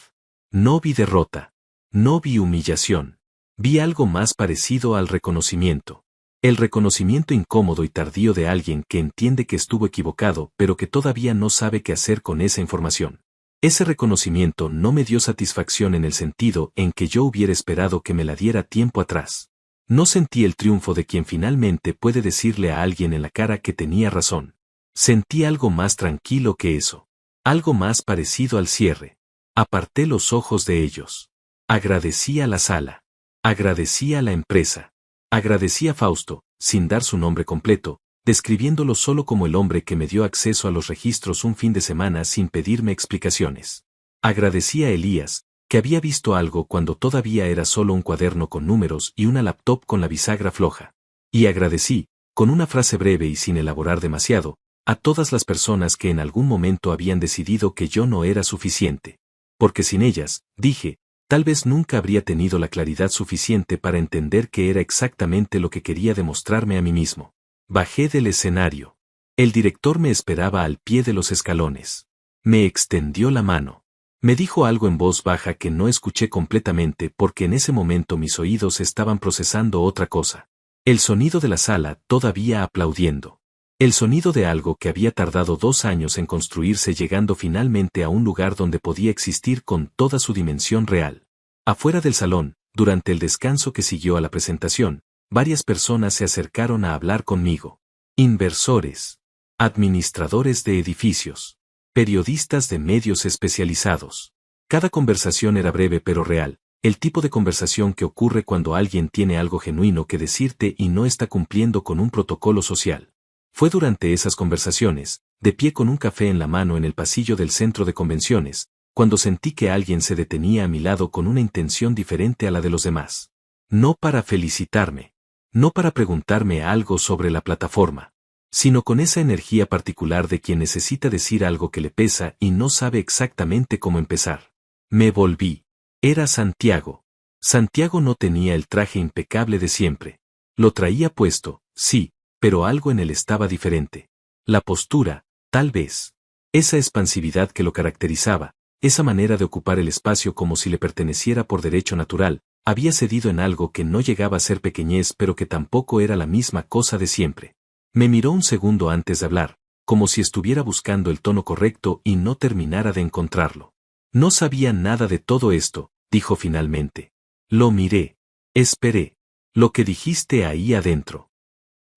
No vi derrota. No vi humillación. Vi algo más parecido al reconocimiento. El reconocimiento incómodo y tardío de alguien que entiende que estuvo equivocado pero que todavía no sabe qué hacer con esa información. Ese reconocimiento no me dio satisfacción en el sentido en que yo hubiera esperado que me la diera tiempo atrás. No sentí el triunfo de quien finalmente puede decirle a alguien en la cara que tenía razón. Sentí algo más tranquilo que eso. Algo más parecido al cierre. Aparté los ojos de ellos. Agradecí a la sala. Agradecí a la empresa. Agradecí a Fausto, sin dar su nombre completo, describiéndolo solo como el hombre que me dio acceso a los registros un fin de semana sin pedirme explicaciones. Agradecí a Elías, que había visto algo cuando todavía era solo un cuaderno con números y una laptop con la bisagra floja. Y agradecí, con una frase breve y sin elaborar demasiado, a todas las personas que en algún momento habían decidido que yo no era suficiente. Porque sin ellas, dije, tal vez nunca habría tenido la claridad suficiente para entender qué era exactamente lo que quería demostrarme a mí mismo. Bajé del escenario. El director me esperaba al pie de los escalones. Me extendió la mano. Me dijo algo en voz baja que no escuché completamente porque en ese momento mis oídos estaban procesando otra cosa. El sonido de la sala todavía aplaudiendo. El sonido de algo que había tardado 2 años en construirse llegando finalmente a un lugar donde podía existir con toda su dimensión real. Afuera del salón, durante el descanso que siguió a la presentación, varias personas se acercaron a hablar conmigo. Inversores. Administradores de edificios. Periodistas de medios especializados. Cada conversación era breve pero real, el tipo de conversación que ocurre cuando alguien tiene algo genuino que decirte y no está cumpliendo con un protocolo social. Fue durante esas conversaciones, de pie con un café en la mano en el pasillo del centro de convenciones, cuando sentí que alguien se detenía a mi lado con una intención diferente a la de los demás. No para felicitarme, no para preguntarme algo sobre la plataforma, sino con esa energía particular de quien necesita decir algo que le pesa y no sabe exactamente cómo empezar. Me volví. Era Santiago. Santiago no tenía el traje impecable de siempre. Lo traía puesto, sí, pero algo en él estaba diferente. La postura, tal vez. Esa expansividad que lo caracterizaba, esa manera de ocupar el espacio como si le perteneciera por derecho natural, había cedido en algo que no llegaba a ser pequeñez pero que tampoco era la misma cosa de siempre. Me miró un segundo antes de hablar, como si estuviera buscando el tono correcto y no terminara de encontrarlo. No sabía nada de todo esto, dijo finalmente. Lo miré. Esperé. Lo que dijiste ahí adentro.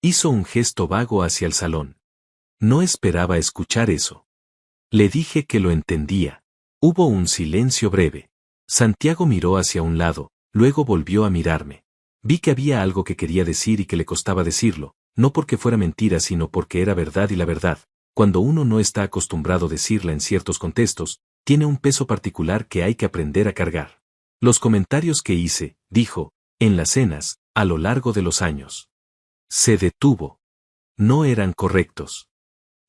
Hizo un gesto vago hacia el salón. No esperaba escuchar eso. Le dije que lo entendía. Hubo un silencio breve. Santiago miró hacia un lado, luego volvió a mirarme. Vi que había algo que quería decir y que le costaba decirlo, no porque fuera mentira sino porque era verdad y la verdad, cuando uno no está acostumbrado a decirla en ciertos contextos, tiene un peso particular que hay que aprender a cargar. Los comentarios que hice, dijo, en las cenas, a lo largo de los años. Se detuvo. No eran correctos.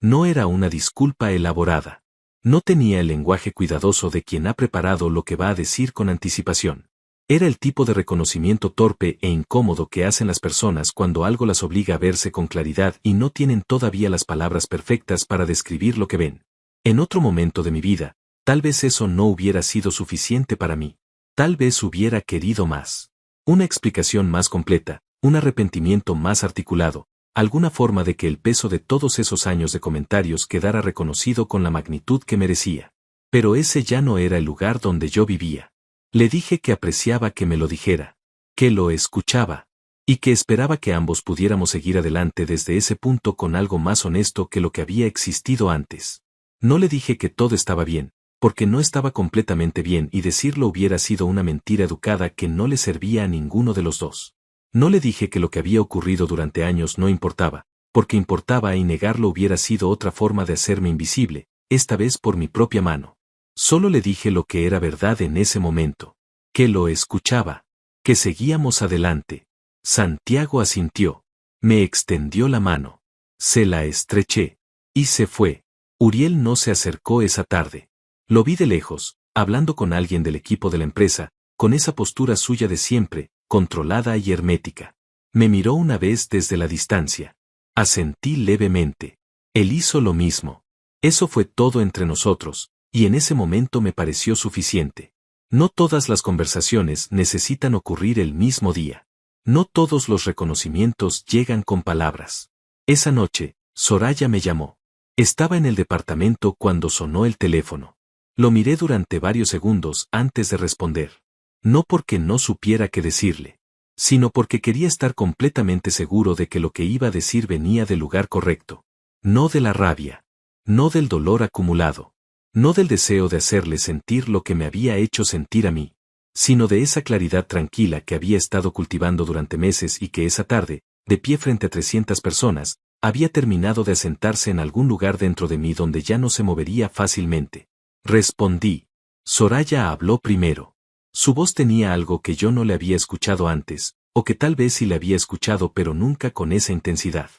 No era una disculpa elaborada. No tenía el lenguaje cuidadoso de quien ha preparado lo que va a decir con anticipación. Era el tipo de reconocimiento torpe e incómodo que hacen las personas cuando algo las obliga a verse con claridad y no tienen todavía las palabras perfectas para describir lo que ven. En otro momento de mi vida, tal vez eso no hubiera sido suficiente para mí. Tal vez hubiera querido más. Una explicación más completa, un arrepentimiento más articulado, alguna forma de que el peso de todos esos años de comentarios quedara reconocido con la magnitud que merecía. Pero ese ya no era el lugar donde yo vivía. Le dije que apreciaba que me lo dijera, que lo escuchaba, y que esperaba que ambos pudiéramos seguir adelante desde ese punto con algo más honesto que lo que había existido antes. No le dije que todo estaba bien, porque no estaba completamente bien y decirlo hubiera sido una mentira educada que no le servía a ninguno de los dos. No le dije que lo que había ocurrido durante años no importaba, porque importaba y negarlo hubiera sido otra forma de hacerme invisible, esta vez por mi propia mano. Solo le dije lo que era verdad en ese momento, que lo escuchaba, que seguíamos adelante. Santiago asintió. Me extendió la mano. Se la estreché. Y se fue. Uriel no se acercó esa tarde. Lo vi de lejos, hablando con alguien del equipo de la empresa, con esa postura suya de siempre, controlada y hermética. Me miró una vez desde la distancia. Asentí levemente. Él hizo lo mismo. Eso fue todo entre nosotros, y en ese momento me pareció suficiente. No todas las conversaciones necesitan ocurrir el mismo día. No todos los reconocimientos llegan con palabras. Esa noche, Soraya me llamó. Estaba en el departamento cuando sonó el teléfono. Lo miré durante varios segundos antes de responder. No porque no supiera qué decirle, sino porque quería estar completamente seguro de que lo que iba a decir venía del lugar correcto. No de la rabia. No del dolor acumulado. No del deseo de hacerle sentir lo que me había hecho sentir a mí, sino de esa claridad tranquila que había estado cultivando durante meses y que esa tarde, de pie frente a 300 personas, había terminado de asentarse en algún lugar dentro de mí donde ya no se movería fácilmente. Respondí. Soraya habló primero. Su voz tenía algo que yo no le había escuchado antes, o que tal vez sí le había escuchado pero nunca con esa intensidad.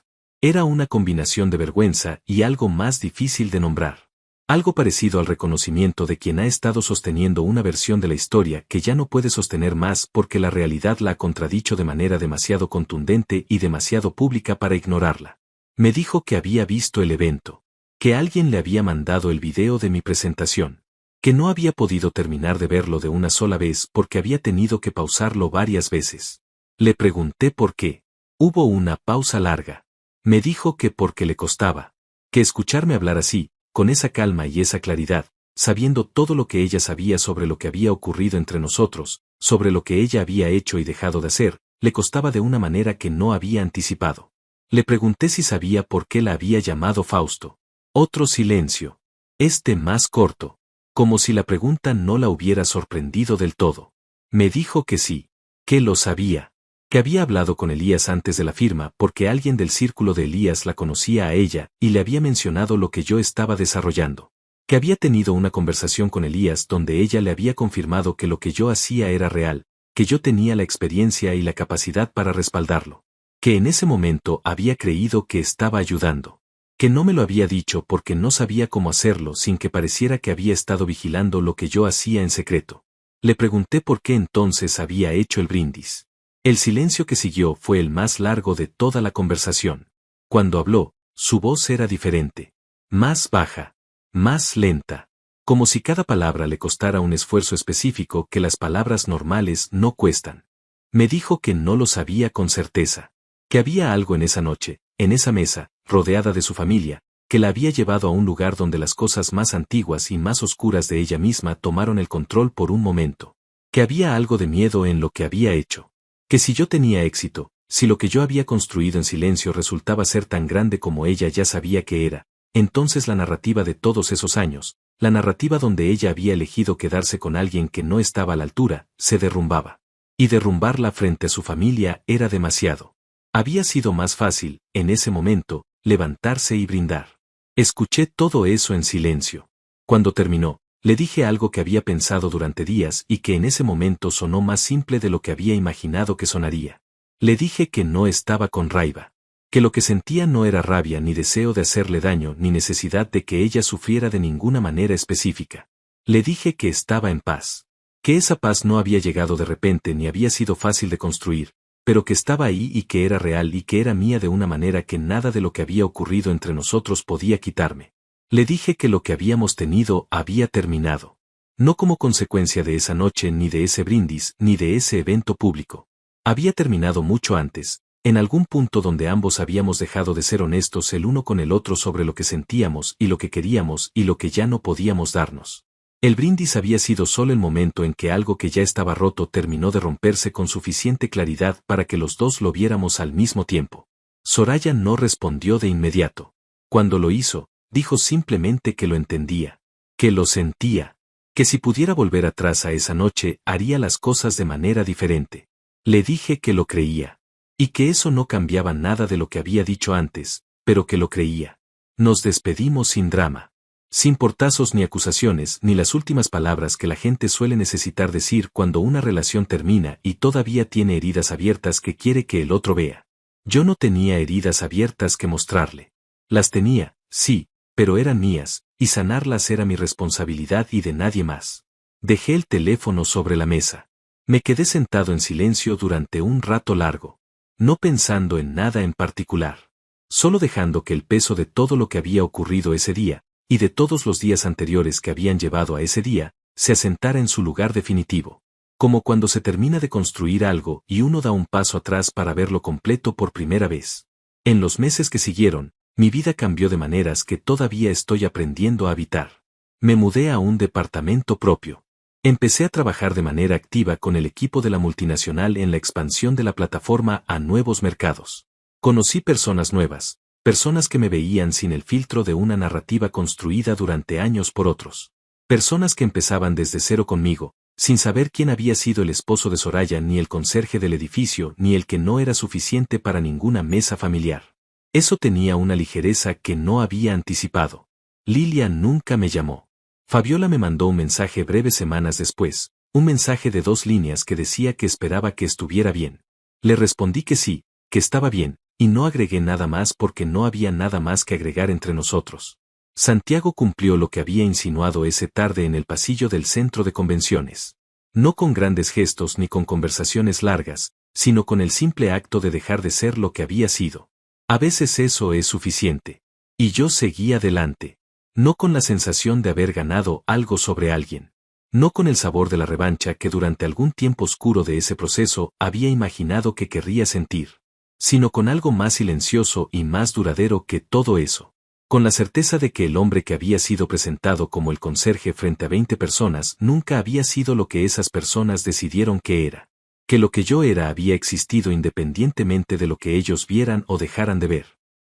Era una combinación de vergüenza y algo más difícil de nombrar. Algo parecido al reconocimiento de quien ha estado sosteniendo una versión de la historia que ya no puede sostener más porque la realidad la ha contradicho de manera demasiado contundente y demasiado pública para ignorarla. Me dijo que había visto el evento, que alguien le había mandado el video de mi presentación, que no había podido terminar de verlo de una sola vez porque había tenido que pausarlo varias veces. Le pregunté por qué. Hubo una pausa larga. Me dijo que porque le costaba, que escucharme hablar así, con esa calma y esa claridad, sabiendo todo lo que ella sabía sobre lo que había ocurrido entre nosotros, sobre lo que ella había hecho y dejado de hacer, le costaba de una manera que no había anticipado. Le pregunté si sabía por qué la había llamado Fausto. Otro silencio. Este más corto. Como si la pregunta no la hubiera sorprendido del todo. Me dijo que sí, que lo sabía, que había hablado con Elías antes de la firma porque alguien del círculo de Elías la conocía a ella y le había mencionado lo que yo estaba desarrollando, que había tenido una conversación con Elías donde ella le había confirmado que lo que yo hacía era real, que yo tenía la experiencia y la capacidad para respaldarlo, que en ese momento había creído que estaba ayudando, que no me lo había dicho porque no sabía cómo hacerlo sin que pareciera que había estado vigilando lo que yo hacía en secreto. Le pregunté por qué entonces había hecho el brindis. El silencio que siguió fue el más largo de toda la conversación. Cuando habló, su voz era diferente, más baja, más lenta, como si cada palabra le costara un esfuerzo específico que las palabras normales no cuestan. Me dijo que no lo sabía con certeza, que había algo en esa noche, en esa mesa, rodeada de su familia, que la había llevado a un lugar donde las cosas más antiguas y más oscuras de ella misma tomaron el control por un momento, que había algo de miedo en lo que había hecho. Que si yo tenía éxito, si lo que yo había construido en silencio resultaba ser tan grande como ella ya sabía que era, entonces la narrativa de todos esos años, la narrativa donde ella había elegido quedarse con alguien que no estaba a la altura, se derrumbaba. Y derrumbarla frente a su familia era demasiado. Había sido más fácil, en ese momento, levantarse y brindar. Escuché todo eso en silencio. Cuando terminó, le dije algo que había pensado durante días y que en ese momento sonó más simple de lo que había imaginado que sonaría. Le dije que no estaba con Raiva, que lo que sentía no era rabia ni deseo de hacerle daño ni necesidad de que ella sufriera de ninguna manera específica. Le dije que estaba en paz, que esa paz no había llegado de repente ni había sido fácil de construir, pero que estaba ahí y que era real y que era mía de una manera que nada de lo que había ocurrido entre nosotros podía quitarme. Le dije que lo que habíamos tenido había terminado. No como consecuencia de esa noche ni de ese brindis ni de ese evento público. Había terminado mucho antes, en algún punto donde ambos habíamos dejado de ser honestos el uno con el otro sobre lo que sentíamos y lo que queríamos y lo que ya no podíamos darnos. El brindis había sido solo el momento en que algo que ya estaba roto terminó de romperse con suficiente claridad para que los dos lo viéramos al mismo tiempo. Soraya no respondió de inmediato. Cuando lo hizo, dijo simplemente que lo entendía, que lo sentía, que si pudiera volver atrás a esa noche haría las cosas de manera diferente. Le dije que lo creía, y que eso no cambiaba nada de lo que había dicho antes, pero que lo creía. Nos despedimos sin drama, sin portazos ni acusaciones ni las últimas palabras que la gente suele necesitar decir cuando una relación termina y todavía tiene heridas abiertas que quiere que el otro vea. Yo no tenía heridas abiertas que mostrarle. Las tenía, sí, pero eran mías, y sanarlas era mi responsabilidad y de nadie más. Dejé el teléfono sobre la mesa. Me quedé sentado en silencio durante un rato largo, no pensando en nada en particular, solo dejando que el peso de todo lo que había ocurrido ese día, y de todos los días anteriores que habían llevado a ese día, se asentara en su lugar definitivo. Como cuando se termina de construir algo y uno da un paso atrás para verlo completo por primera vez. En los meses que siguieron, mi vida cambió de maneras que todavía estoy aprendiendo a habitar. Me mudé a un departamento propio. Empecé a trabajar de manera activa con el equipo de la multinacional en la expansión de la plataforma a nuevos mercados. Conocí personas nuevas, personas que me veían sin el filtro de una narrativa construida durante años por otros. Personas que empezaban desde cero conmigo, sin saber quién había sido el esposo de Soraya ni el conserje del edificio ni el que no era suficiente para ninguna mesa familiar. Eso tenía una ligereza que no había anticipado. Lilia nunca me llamó. Fabiola me mandó un mensaje breves semanas después, un mensaje de 2 líneas que decía que esperaba que estuviera bien. Le respondí que sí, que estaba bien, y no agregué nada más porque no había nada más que agregar entre nosotros. Santiago cumplió lo que había insinuado esa tarde en el pasillo del centro de convenciones. No con grandes gestos ni con conversaciones largas, sino con el simple acto de dejar de ser lo que había sido. A veces eso es suficiente. Y yo seguí adelante. No con la sensación de haber ganado algo sobre alguien. No con el sabor de la revancha que durante algún tiempo oscuro de ese proceso había imaginado que querría sentir. Sino con algo más silencioso y más duradero que todo eso. Con la certeza de que el hombre que había sido presentado como el conserje frente a 20 personas nunca había sido lo que esas personas decidieron que era. Que lo que yo era había existido independientemente de lo que ellos vieran o dejaran de ver.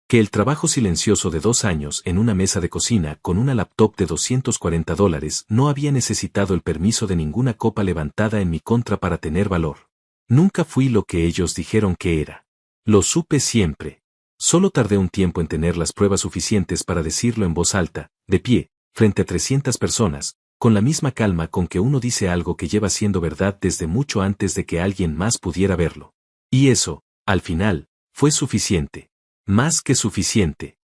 Que el trabajo silencioso de 2 años en una mesa de cocina con una laptop de $240 no había necesitado el permiso de ninguna copa levantada en mi contra para tener valor. Nunca fui lo que ellos dijeron que era. Lo supe siempre. Solo tardé un tiempo en tener las pruebas suficientes para decirlo en voz alta, de pie, frente a 300 personas, con la misma calma con que uno dice algo que lleva siendo verdad desde mucho antes de que alguien más pudiera verlo. Y eso, al final, fue suficiente. Más que suficiente.